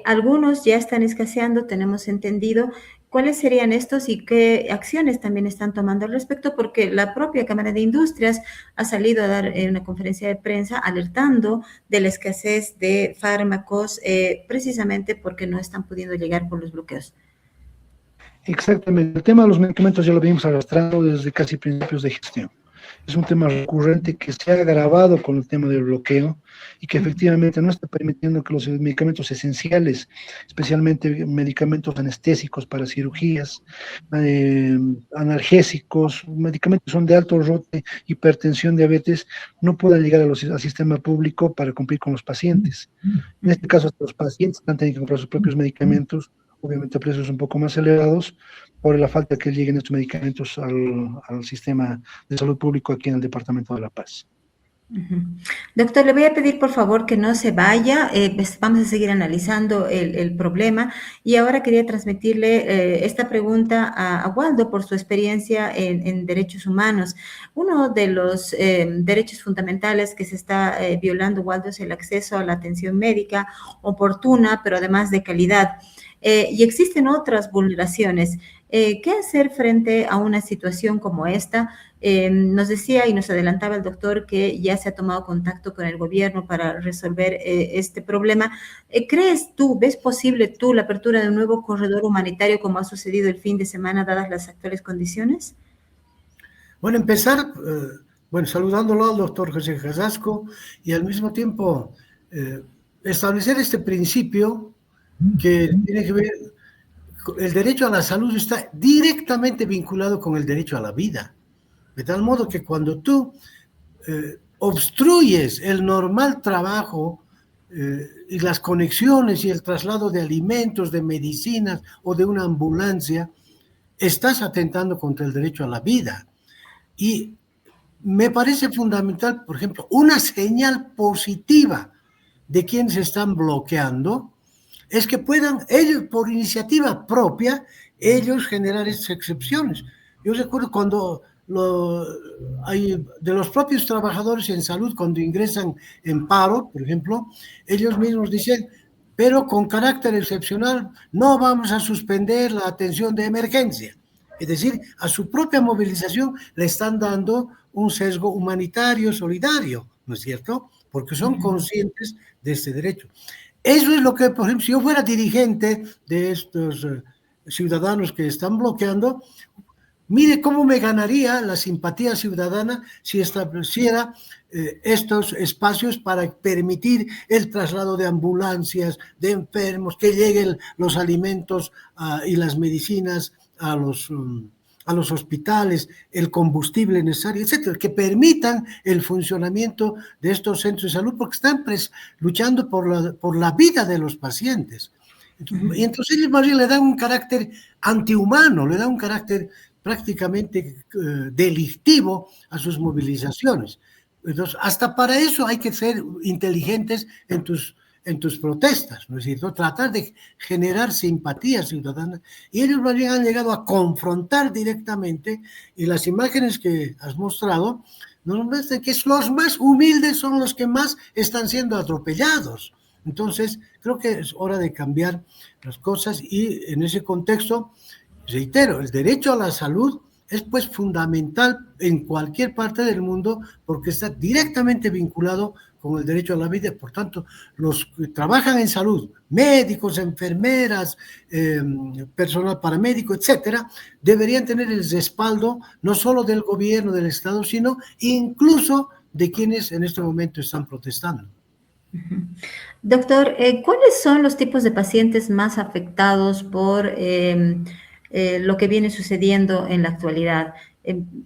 Speaker 1: Algunos ya están escaseando, tenemos entendido. ¿Cuáles serían estos y qué acciones también están tomando al respecto? Porque la propia Cámara de Industrias ha salido a dar una conferencia de prensa alertando de la escasez de fármacos, precisamente porque no están pudiendo llegar por los bloqueos.
Speaker 7: Exactamente. El tema de los medicamentos ya lo venimos arrastrando desde casi principios de gestión. Es un tema recurrente que se ha agravado con el tema del bloqueo y que efectivamente no está permitiendo que los medicamentos esenciales, especialmente medicamentos anestésicos para cirugías, analgésicos, medicamentos son de alto rote, hipertensión, diabetes, no puedan llegar al sistema público para cumplir con los pacientes. En este caso, los pacientes están teniendo que comprar sus propios medicamentos, obviamente a precios un poco más elevados, por la falta que lleguen estos medicamentos al sistema de salud público aquí en el Departamento de La Paz.
Speaker 1: Doctor, le voy a pedir por favor que no se vaya, vamos a seguir analizando el problema y ahora quería transmitirle esta pregunta a Waldo por su experiencia en derechos humanos. Uno de los derechos fundamentales que se está violando, Waldo, es el acceso a la atención médica oportuna, pero además de calidad. Y existen otras vulneraciones. ¿Qué hacer frente a una situación como esta? Nos decía y nos adelantaba el doctor que ya se ha tomado contacto con el gobierno para resolver este problema. ¿Ves posible tú la apertura de un nuevo corredor humanitario como ha sucedido el fin de semana dadas las actuales condiciones?
Speaker 2: Bueno, empezar, saludándolo al doctor José Casasco y al mismo tiempo establecer este principio que tiene que ver, el derecho a la salud está directamente vinculado con el derecho a la vida, de tal modo que cuando tú obstruyes el normal trabajo y las conexiones y el traslado de alimentos, de medicinas o de una ambulancia, estás atentando contra el derecho a la vida. Y me parece fundamental, por ejemplo, una señal positiva de quienes están bloqueando, es que puedan ellos, por iniciativa propia, ellos generar estas excepciones. Yo recuerdo cuando hay de los propios trabajadores en salud, cuando ingresan en paro, por ejemplo, ellos mismos dicen, pero con carácter excepcional, no vamos a suspender la atención de emergencia. Es decir, a su propia movilización le están dando un sesgo humanitario, solidario, ¿no es cierto? Porque son conscientes de este derecho. Eso es lo que, por ejemplo, si yo fuera dirigente de estos ciudadanos que están bloqueando, mire cómo me ganaría la simpatía ciudadana si estableciera estos espacios para permitir el traslado de ambulancias, de enfermos, que lleguen los alimentos y las medicinas a los hospitales, el combustible necesario, etcétera, que permitan el funcionamiento de estos centros de salud, porque están luchando por la vida de los pacientes. Y entonces ellos más bien le dan un carácter antihumano, le dan un carácter prácticamente delictivo a sus movilizaciones. Entonces, hasta para eso hay que ser inteligentes en tus protestas, ¿no es cierto? Tratar de generar simpatía ciudadana, y ellos más bien han llegado a confrontar directamente, y las imágenes que has mostrado nos muestran que los más humildes son los que más están siendo atropellados, Entonces, creo que es hora de cambiar las cosas y en ese contexto, reitero, el derecho a la salud es pues fundamental en cualquier parte del mundo porque está directamente vinculado con el derecho a la vida. Por tanto, los que trabajan en salud, médicos, enfermeras, personal paramédico, etcétera, deberían tener el respaldo no solo del gobierno, del Estado, sino incluso de quienes en este momento están protestando.
Speaker 1: Doctor, ¿cuáles son los tipos de pacientes más afectados por lo que viene sucediendo en la actualidad?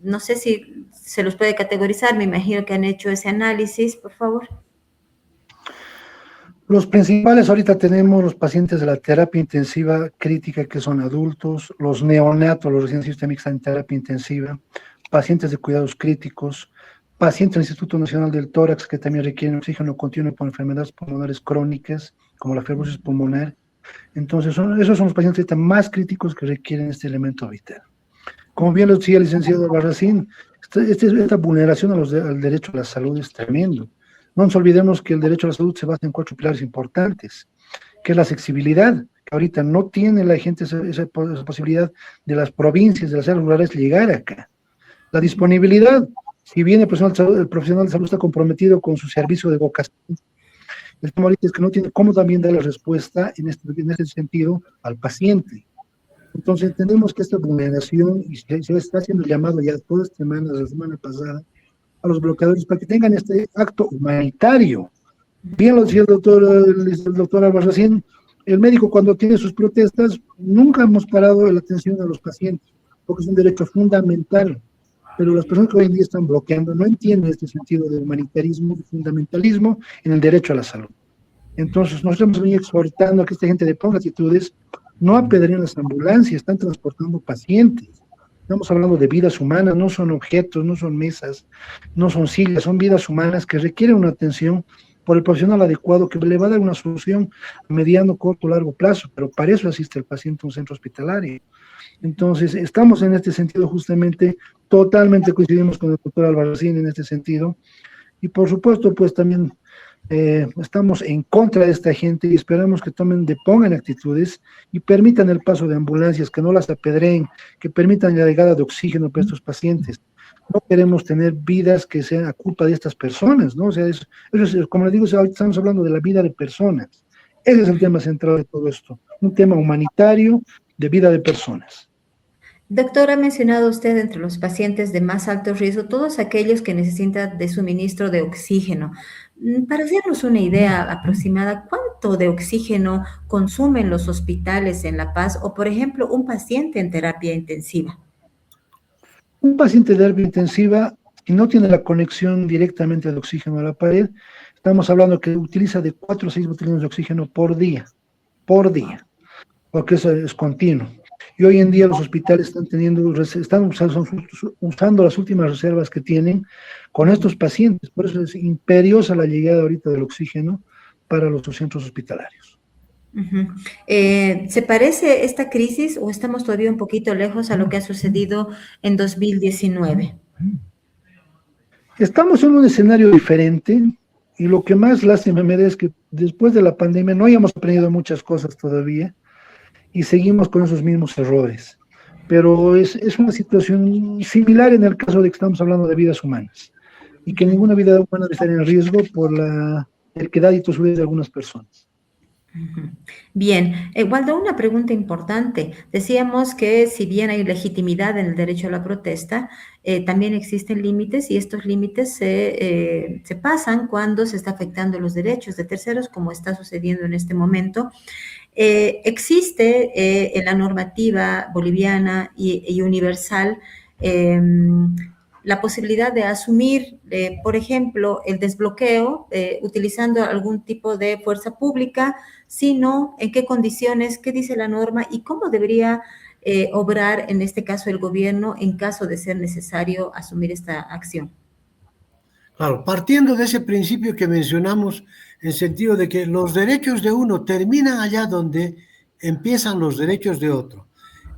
Speaker 1: No sé si se los puede categorizar, me imagino que han hecho ese análisis, por favor.
Speaker 7: Los principales ahorita tenemos los pacientes de la terapia intensiva crítica, que son adultos, los neonatos, los recién nacidos también que están en terapia intensiva, pacientes de cuidados críticos, pacientes del Instituto Nacional del Tórax que también requieren oxígeno continuo por enfermedades pulmonares crónicas, como la fibrosis pulmonar. Entonces, esos son los pacientes más críticos que requieren este elemento vital. Como bien lo decía el licenciado Albarracín, esta vulneración al derecho a la salud es tremendo. No nos olvidemos que el derecho a la salud se basa en 4 pilares importantes, que es la accesibilidad, que ahorita no tiene la gente esa posibilidad de las provincias, de las áreas rurales, llegar acá. La disponibilidad, si bien el profesional de salud está comprometido con su servicio de vocación, el tema ahorita es que no tiene cómo también dar la respuesta en este sentido al paciente. Entonces entendemos que esta vulneración, y se está haciendo llamado ya toda esta semana, la semana pasada, a los bloqueadores para que tengan este acto humanitario. Bien lo decía el doctor Albarracín, el médico cuando tiene sus protestas, nunca hemos parado la atención a los pacientes, porque es un derecho fundamental, pero las personas que hoy en día están bloqueando no entienden este sentido de humanitarismo, de fundamentalismo en el derecho a la salud. Entonces nosotros hemos venido exhortando a que esta gente deponga actitudes, no apedreen las ambulancias, están transportando pacientes. Estamos hablando de vidas humanas, no son objetos, no son mesas, no son sillas, son vidas humanas que requieren una atención por el profesional adecuado que le va a dar una solución a mediano, corto, largo plazo, pero para eso asiste el paciente a un centro hospitalario. Entonces, estamos en este sentido justamente, totalmente coincidimos con el doctor Albarracín en este sentido, y por supuesto, pues también estamos en contra de esta gente y esperamos que depongan actitudes y permitan el paso de ambulancias, que no las apedreen, que permitan la llegada de oxígeno para estos pacientes. No queremos tener vidas que sean a culpa de estas personas, ¿no? O sea, eso es, como les digo, estamos hablando de la vida de personas. Ese es el tema central de todo esto, un tema humanitario de vida de personas.
Speaker 1: Doctor, ha mencionado usted entre los pacientes de más alto riesgo todos aquellos que necesitan de suministro de oxígeno. Para hacernos una idea aproximada, ¿cuánto de oxígeno consumen los hospitales en La Paz o, por ejemplo, un paciente en terapia intensiva?
Speaker 7: Un paciente de terapia intensiva, si no tiene la conexión directamente de oxígeno a la pared, estamos hablando que utiliza de 4 a 6 botellones de oxígeno por día, porque eso es continuo. Y hoy en día los hospitales están usando las últimas reservas que tienen con estos pacientes. Por eso es imperiosa la llegada ahorita del oxígeno para los centros hospitalarios.
Speaker 1: ¿Se parece esta crisis o estamos todavía un poquito lejos a lo que ha sucedido en 2019?
Speaker 7: Estamos en un escenario diferente y lo que más lástima me da es que después de la pandemia no hayamos aprendido muchas cosas todavía y seguimos con esos mismos errores. Pero es una situación similar en el caso de que estamos hablando de vidas humanas y que ninguna vida humana debe estar en riesgo por la terquedad y tosudez de algunas personas.
Speaker 1: Bien, Waldo, una pregunta importante. Decíamos que si bien hay legitimidad en el derecho a la protesta, también existen límites y estos límites se pasan cuando se está afectando los derechos de terceros, como está sucediendo en este momento. Existe en la normativa boliviana y universal la posibilidad de asumir, por ejemplo, el desbloqueo utilizando algún tipo de fuerza pública, sino en qué condiciones, qué dice la norma y cómo debería obrar en este caso el gobierno en caso de ser necesario asumir esta acción.
Speaker 2: Claro, partiendo de ese principio que mencionamos, en sentido de que los derechos de uno terminan allá donde empiezan los derechos de otro.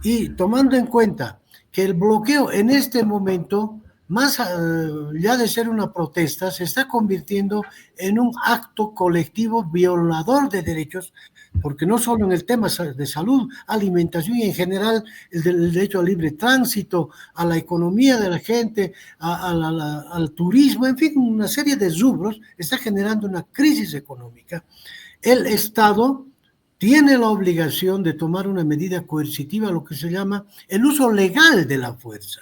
Speaker 2: Y tomando en cuenta que el bloqueo en este momento más ya de ser una protesta, se está convirtiendo en un acto colectivo violador de derechos, porque no solo en el tema de salud, alimentación y en general el derecho al libre tránsito, a la economía de la gente, al turismo, en fin, una serie de rubros, está generando una crisis económica. El Estado tiene la obligación de tomar una medida coercitiva, lo que se llama el uso legal de la fuerza.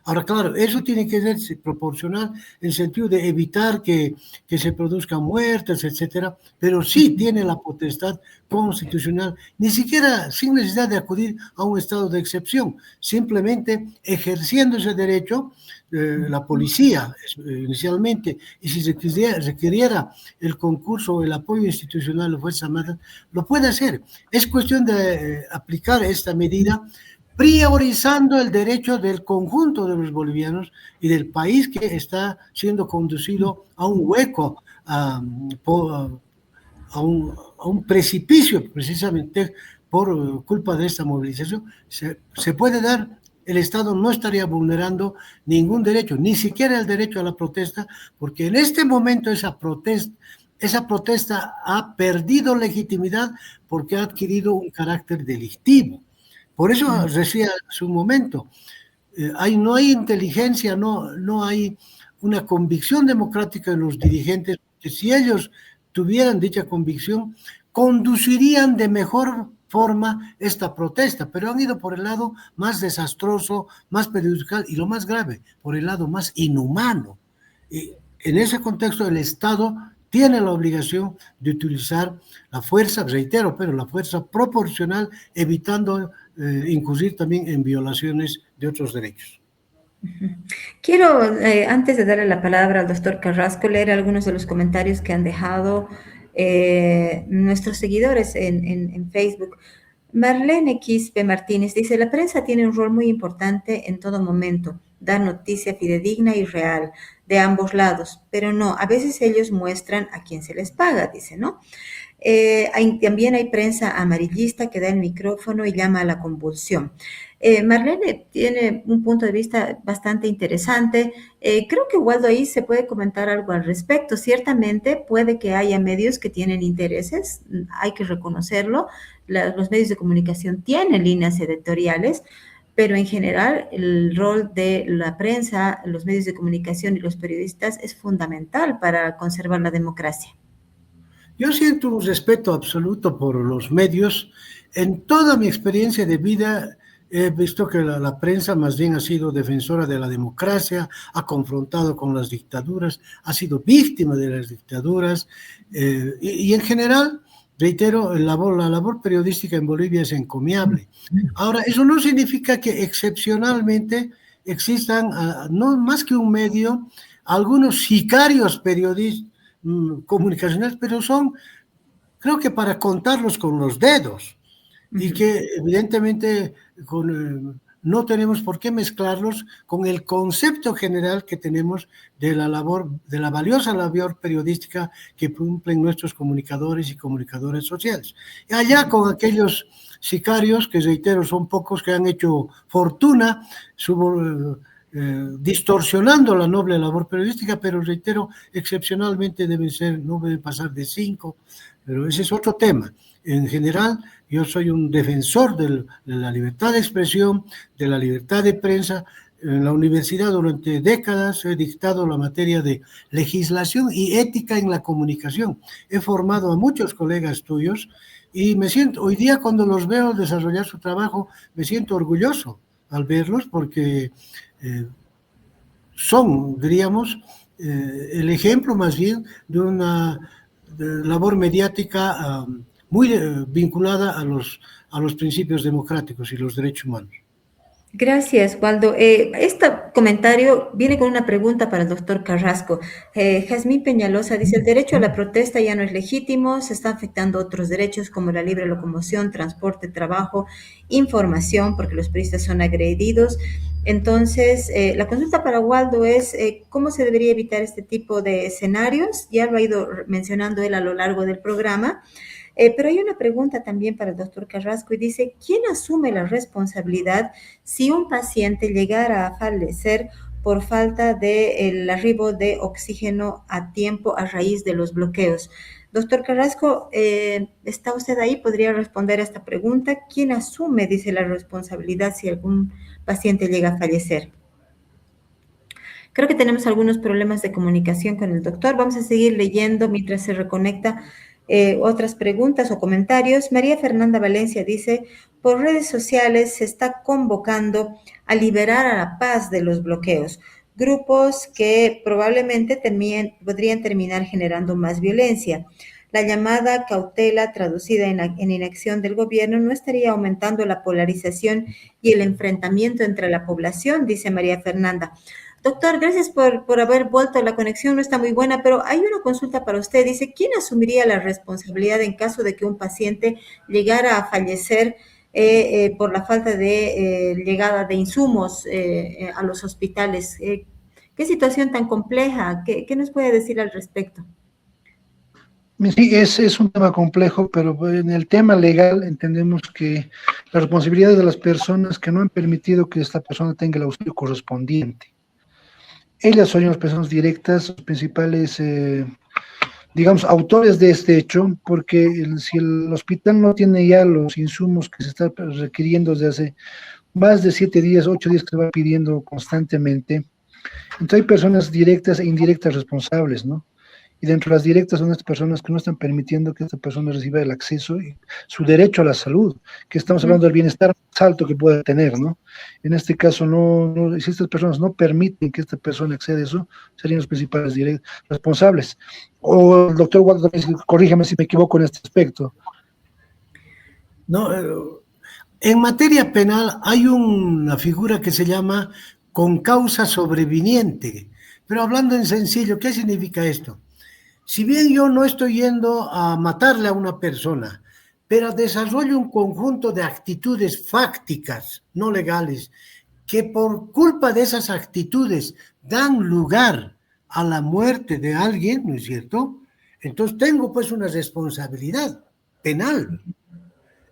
Speaker 2: Ahora, claro, eso tiene que ser proporcional en el sentido de evitar que se produzcan muertes, etcétera, pero sí tiene la potestad constitucional, ni siquiera sin necesidad de acudir a un estado de excepción, simplemente ejerciendo ese derecho, la policía inicialmente, y si requiriera el concurso o el apoyo institucional de las Fuerzas Armadas, lo puede hacer. Es cuestión de aplicar esta medida priorizando el derecho del conjunto de los bolivianos y del país que está siendo conducido a un hueco, a un precipicio, precisamente por culpa de esta movilización. Se puede dar, el Estado no estaría vulnerando ningún derecho, ni siquiera el derecho a la protesta, porque en este momento esa protesta ha perdido legitimidad porque ha adquirido un carácter delictivo. Por eso decía hace un momento, no hay inteligencia, no hay una convicción democrática en los dirigentes, que si ellos tuvieran dicha convicción, conducirían de mejor forma esta protesta, pero han ido por el lado más desastroso, más perjudicial y lo más grave, por el lado más inhumano. Y en ese contexto el Estado tiene la obligación de utilizar la fuerza, reitero, pero la fuerza proporcional, evitando incurrir también en violaciones de otros derechos.
Speaker 1: Quiero, antes de darle la palabra al doctor Carrasco, leer algunos de los comentarios que han dejado nuestros seguidores en Facebook. Marlene Quispe Martínez dice, la prensa tiene un rol muy importante en todo momento, dar noticia fidedigna y real de ambos lados, pero no, a veces ellos muestran a quién se les paga, dice, ¿no? También hay prensa amarillista que da el micrófono y llama a la convulsión. Marlene tiene un punto de vista bastante interesante. Creo que Waldo ahí se puede comentar algo al respecto. Ciertamente puede que haya medios que tienen intereses, hay que reconocerlo. Los medios de comunicación tienen líneas editoriales, pero en general el rol de la prensa, los medios de comunicación y los periodistas es fundamental para conservar la democracia.
Speaker 2: Yo siento un respeto absoluto por los medios. En toda mi experiencia de vida he visto que la prensa más bien ha sido defensora de la democracia, ha confrontado con las dictaduras, ha sido víctima de las dictaduras y en general, reitero, la labor periodística en Bolivia es encomiable. Ahora, eso no significa que excepcionalmente existan, no más que un medio, algunos sicarios periodistas comunicacionales, pero son, creo que para contarlos con los dedos, y que evidentemente no tenemos por qué mezclarlos con el concepto general que tenemos de la labor, de la valiosa labor periodística que cumplen nuestros comunicadores y comunicadoras sociales. Y allá con aquellos sicarios, que reitero, son pocos, que han hecho fortuna, distorsionando la noble labor periodística, pero reitero, excepcionalmente no deben pasar de 5, pero ese es otro tema. En general, yo soy un defensor de la libertad de expresión, de la libertad de prensa. En la universidad durante décadas he dictado la materia de legislación y ética en la comunicación. He formado a muchos colegas tuyos y hoy día cuando los veo desarrollar su trabajo, me siento orgulloso al verlos porque son, diríamos, el ejemplo más bien de una labor mediática muy vinculada a los principios democráticos y los derechos humanos.
Speaker 1: Gracias, Waldo. Este comentario viene con una pregunta para el doctor Carrasco. Jazmín Peñalosa dice, el derecho a la protesta ya no es legítimo, se están afectando otros derechos como la libre locomoción, transporte, trabajo, información, porque los periodistas son agredidos. Entonces, la consulta para Waldo es, ¿cómo se debería evitar este tipo de escenarios? Ya lo ha ido mencionando él a lo largo del programa. Pero hay una pregunta también para el doctor Carrasco y dice, ¿quién asume la responsabilidad si un paciente llegara a fallecer por falta del arribo de oxígeno a tiempo a raíz de los bloqueos. Doctor Carrasco, ¿está usted ahí? ¿Podría responder a esta pregunta? ¿Quién asume, dice, la responsabilidad si algún paciente llega a fallecer? Creo que tenemos algunos problemas de comunicación con el doctor. Vamos a seguir leyendo mientras se reconecta otras preguntas o comentarios. María Fernanda Valencia dice, por redes sociales se está convocando a liberar a La Paz de los bloqueos, grupos que probablemente podrían terminar generando más violencia. La llamada cautela traducida en inacción del gobierno no estaría aumentando la polarización y el enfrentamiento entre la población, dice María Fernanda. Doctor, gracias por haber vuelto. La conexión no está muy buena, pero hay una consulta para usted. Dice, ¿quién asumiría la responsabilidad en caso de que un paciente llegara a fallecer por la falta de llegada de insumos a los hospitales? ¿Qué situación tan compleja? ¿Qué nos puede decir al respecto?
Speaker 7: Sí, es un tema complejo, pero en el tema legal entendemos que la responsabilidad de las personas que no han permitido que esta persona tenga el auxilio correspondiente. Ellas son las personas directas, los principales, digamos, autores de este hecho, porque si el hospital no tiene ya los insumos que se están requiriendo desde hace más de 7 días, 8 días que se va pidiendo constantemente, entonces hay personas directas e indirectas responsables, ¿no? Y dentro de las directas son estas personas que no están permitiendo que esta persona reciba el acceso y su derecho a la salud, que estamos hablando del bienestar más alto que pueda tener, ¿no? En este caso, si estas personas no permiten que esta persona acceda a eso, serían los principales responsables. O el doctor Waldo, corríjame si me equivoco en este aspecto.
Speaker 2: No, en materia penal hay una figura que se llama concausa sobreviniente, pero hablando en sencillo, ¿qué significa esto? Si bien yo no estoy yendo a matarle a una persona, pero desarrollo un conjunto de actitudes fácticas, no legales, que por culpa de esas actitudes dan lugar a la muerte de alguien, ¿no es cierto? Entonces tengo pues una responsabilidad penal.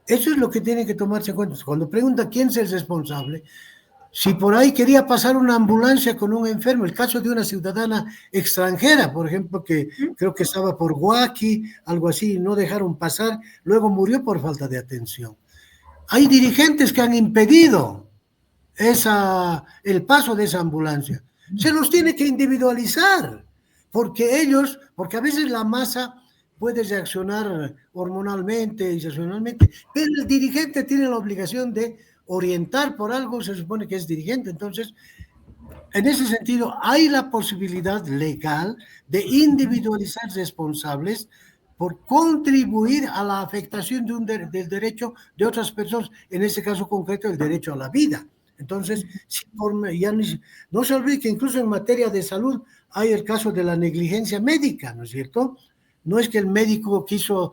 Speaker 2: Eso es lo que tiene que tomarse en cuenta. Cuando pregunta quién es el responsable, si por ahí quería pasar una ambulancia con un enfermo, el caso de una ciudadana extranjera, por ejemplo, que creo que estaba por Huaki, algo así, no dejaron pasar, luego murió por falta de atención. Hay dirigentes que han impedido el paso de esa ambulancia. Se los tiene que individualizar, porque a veces la masa puede reaccionar hormonalmente y racionalmente, pero el dirigente tiene la obligación de orientar por algo, se supone que es dirigente. Entonces, en ese sentido, hay la posibilidad legal de individualizar responsables por contribuir a la afectación del derecho de otras personas, en este caso concreto, el derecho a la vida. Entonces, no se olvide que incluso en materia de salud hay el caso de la negligencia médica, ¿no es cierto? No es que el médico quiso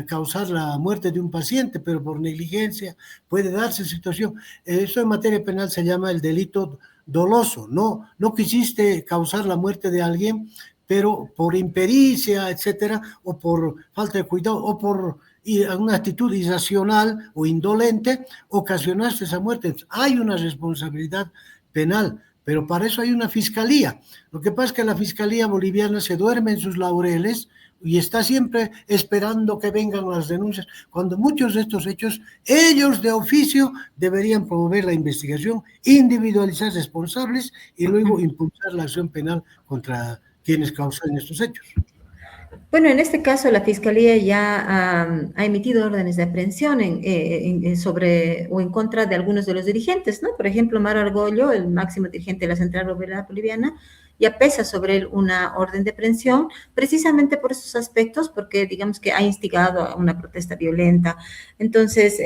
Speaker 2: causar la muerte de un paciente, pero por negligencia puede darse situación. Eso en materia penal se llama el delito doloso. No quisiste causar la muerte de alguien, pero por impericia, etcétera, o por falta de cuidado, o por una actitud irracional o indolente, ocasionaste esa muerte. Entonces, hay una responsabilidad penal, pero para eso hay una fiscalía. Lo que pasa es que la fiscalía boliviana se duerme en sus laureles y está siempre esperando que vengan las denuncias, cuando muchos de estos hechos, ellos de oficio deberían promover la investigación, individualizar responsables y luego impulsar la acción penal contra quienes causan estos hechos.
Speaker 1: Bueno, en este caso la Fiscalía ya ha emitido órdenes de aprehensión sobre o en contra de algunos de los dirigentes, ¿no? Por ejemplo, Maro Argollo, el máximo dirigente de la Central Obrera Boliviana, ya pesa sobre él una orden de aprehensión, precisamente por esos aspectos, porque digamos que ha instigado a una protesta violenta. Entonces,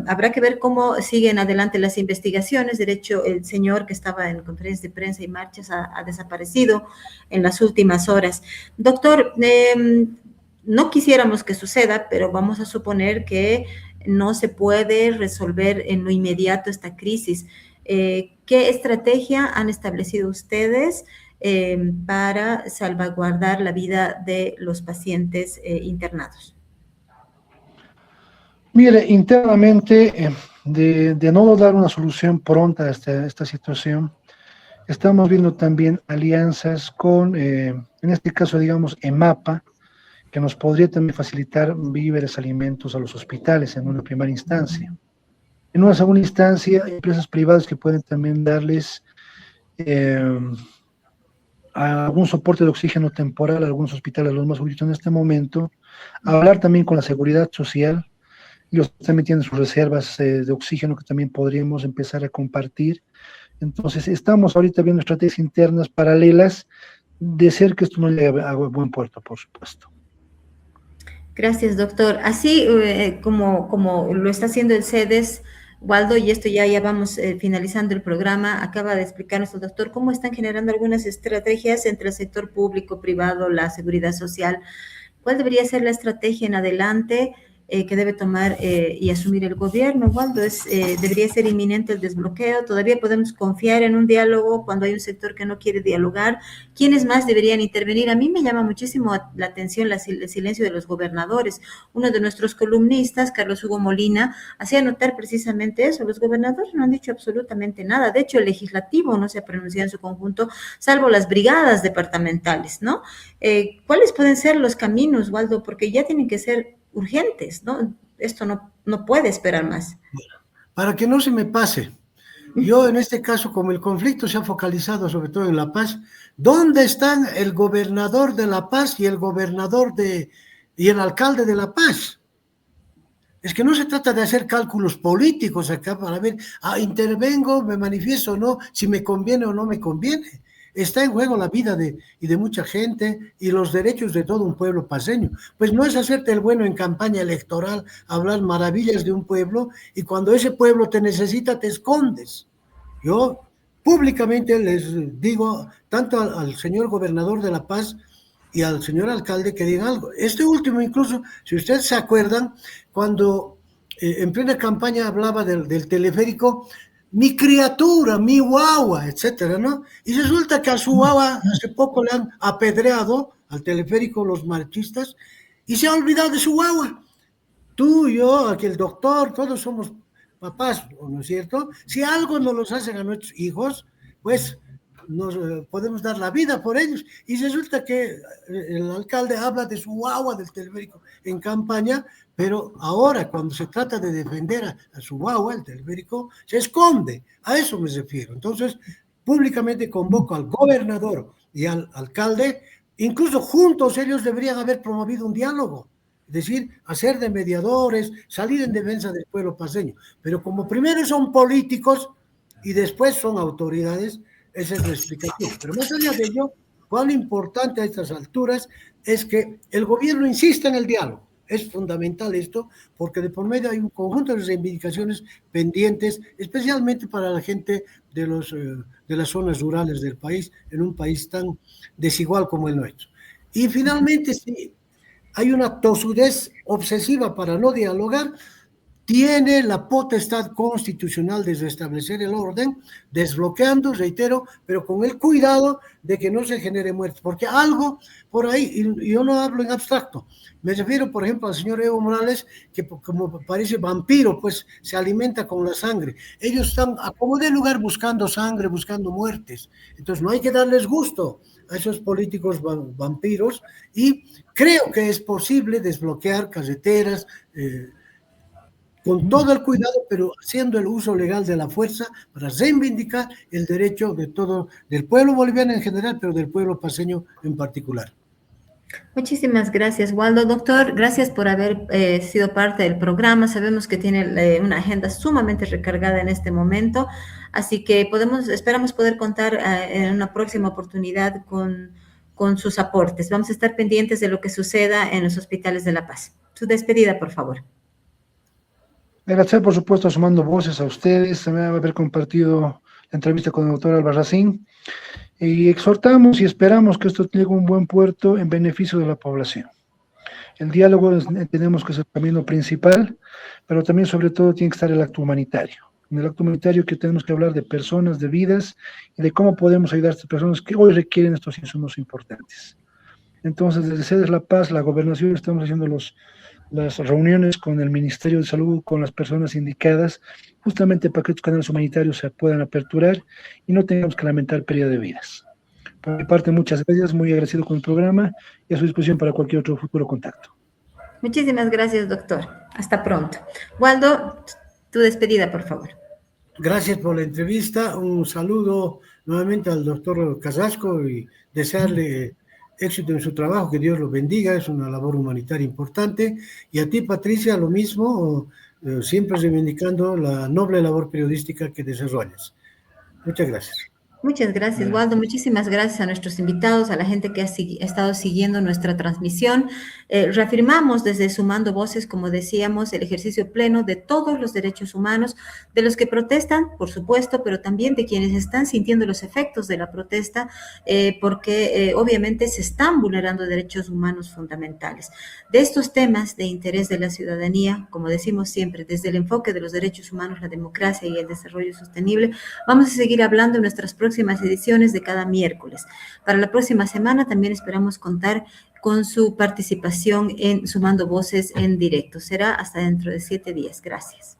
Speaker 1: habrá que ver cómo siguen adelante las investigaciones. De hecho, el señor que estaba en conferencias de prensa y marchas ha desaparecido en las últimas horas. Doctor, no quisiéramos que suceda, pero vamos a suponer que no se puede resolver en lo inmediato esta crisis. ¿Qué estrategia han establecido ustedes para salvaguardar la vida de los pacientes internados?
Speaker 7: Mire, internamente, de no dar una solución pronta a esta situación, Estamos viendo también alianzas con, en este caso, digamos, EMAPA, que nos podría también facilitar víveres, alimentos a los hospitales en una primera instancia. En una segunda instancia, empresas privadas que pueden también darles algún soporte de oxígeno temporal a algunos hospitales, los más urgentes en este momento. Hablar también con la seguridad social. Ellos también tienen sus reservas de oxígeno que también podríamos empezar a compartir. Entonces, estamos ahorita viendo estrategias internas paralelas de ser que esto no llegue a buen puerto, por supuesto.
Speaker 1: Gracias, doctor. Así como lo está haciendo el CEDES, Waldo, y esto ya vamos finalizando el programa, acaba de explicarnos el doctor cómo están generando algunas estrategias entre el sector público, privado, la seguridad social. ¿Cuál debería ser la estrategia en adelante que debe tomar y asumir el gobierno? Waldo, debería ser inminente el desbloqueo. Todavía podemos confiar en un diálogo cuando hay un sector que no quiere dialogar. ¿Quiénes más deberían intervenir? A mí me llama muchísimo la atención el silencio de los gobernadores. Uno de nuestros columnistas, Carlos Hugo Molina, hacía notar precisamente eso. Los gobernadores no han dicho absolutamente nada. De hecho, el legislativo no se ha pronunciado en su conjunto, salvo las brigadas departamentales, ¿no? ¿Cuáles pueden ser los caminos, Waldo? Porque ya tienen que ser urgentes, ¿no? Esto no puede esperar más.
Speaker 2: Para que no se me pase, yo en este caso, como el conflicto se ha focalizado sobre todo en La Paz, ¿dónde están el gobernador de La Paz y el alcalde de La Paz? Es que no se trata de hacer cálculos políticos acá para ver, intervengo, me manifiesto o no, si me conviene o no me conviene. Está en juego la vida de mucha gente y los derechos de todo un pueblo paceño. Pues no es hacerte el bueno en campaña electoral, hablar maravillas de un pueblo y cuando ese pueblo te necesita te escondes. Yo públicamente les digo, tanto al señor gobernador de La Paz y al señor alcalde, que digan algo. Este último incluso, si ustedes se acuerdan, cuando en plena campaña hablaba del teleférico, mi criatura, mi guagua, etcétera, ¿no? Y resulta que a su guagua hace poco le han apedreado al teleférico los marchistas y se ha olvidado de su guagua. Tú, yo, aquí el doctor, todos somos papás, ¿no es cierto? Si algo nos los hacen a nuestros hijos, pues nos podemos dar la vida por ellos. Y resulta que el alcalde habla de su guagua del teleférico en campaña, pero ahora cuando se trata de defender a su guagua, el teleférico, se esconde. A eso me refiero. Entonces, públicamente convoco al gobernador y al alcalde, incluso juntos ellos deberían haber promovido un diálogo. Es decir, hacer de mediadores, salir en defensa del pueblo paceño. Pero como primero son políticos y después son autoridades, esa es la explicación. Pero más allá de ello, cuán importante a estas alturas es que el gobierno insista en el diálogo. Es fundamental esto, porque de por medio hay un conjunto de reivindicaciones pendientes, especialmente para la gente de las zonas rurales del país, en un país tan desigual como el nuestro. Y finalmente, si hay una tosudez obsesiva para no dialogar, tiene la potestad constitucional de restablecer el orden, desbloqueando, reitero, pero con el cuidado de que no se genere muerte, porque algo por ahí, y yo no hablo en abstracto, me refiero, por ejemplo, al señor Evo Morales, que como parece vampiro, pues se alimenta con la sangre. Ellos están a como de lugar buscando sangre, buscando muertes. Entonces no hay que darles gusto a esos políticos vampiros y creo que es posible desbloquear carreteras, con todo el cuidado, pero haciendo el uso legal de la fuerza para reivindicar el derecho de todo, del pueblo boliviano en general, pero del pueblo paceño en particular.
Speaker 1: Muchísimas gracias, Waldo. Doctor, gracias por haber sido parte del programa. Sabemos que tiene una agenda sumamente recargada en este momento, así que esperamos poder contar en una próxima oportunidad con sus aportes. Vamos a estar pendientes de lo que suceda en los hospitales de La Paz. Su despedida, por favor.
Speaker 7: Agradecer, por supuesto, sumando voces a ustedes, también haber compartido la entrevista con el doctor Albarracín. Y exhortamos y esperamos que esto llegue a un buen puerto en beneficio de la población. El diálogo tenemos que ser el camino principal, pero también, sobre todo, tiene que estar el acto humanitario. En el acto humanitario que tenemos que hablar de personas, de vidas, y de cómo podemos ayudar a estas personas que hoy requieren estos insumos importantes. Entonces, desde CEDES La Paz, la gobernación, estamos haciendo los las reuniones con el Ministerio de Salud, con las personas indicadas, justamente para que estos canales humanitarios se puedan aperturar y no tengamos que lamentar pérdida de vidas. Por mi parte, muchas gracias, muy agradecido con el programa y a su disposición para cualquier otro futuro contacto.
Speaker 1: Muchísimas gracias, doctor. Hasta pronto. Waldo, tu despedida, por favor.
Speaker 2: Gracias por la entrevista. Un saludo nuevamente al doctor Carrasco y desearle éxito en su trabajo, que Dios lo bendiga, es una labor humanitaria importante. Y a ti, Patricia, lo mismo, siempre reivindicando la noble labor periodística que desarrollas. Muchas gracias.
Speaker 1: Muchas gracias, Waldo. Muchísimas gracias a nuestros invitados, a la gente que ha estado siguiendo nuestra transmisión. Reafirmamos desde Sumando Voces, como decíamos, el ejercicio pleno de todos los derechos humanos, de los que protestan, por supuesto, pero también de quienes están sintiendo los efectos de la protesta, porque obviamente se están vulnerando derechos humanos fundamentales. De estos temas de interés de la ciudadanía, como decimos siempre, desde el enfoque de los derechos humanos, la democracia y el desarrollo sostenible, vamos a seguir hablando en nuestras próximas ediciones de cada miércoles. Para la próxima semana también esperamos contar con su participación en Sumando Voces en directo. Será hasta dentro de 7 días. Gracias.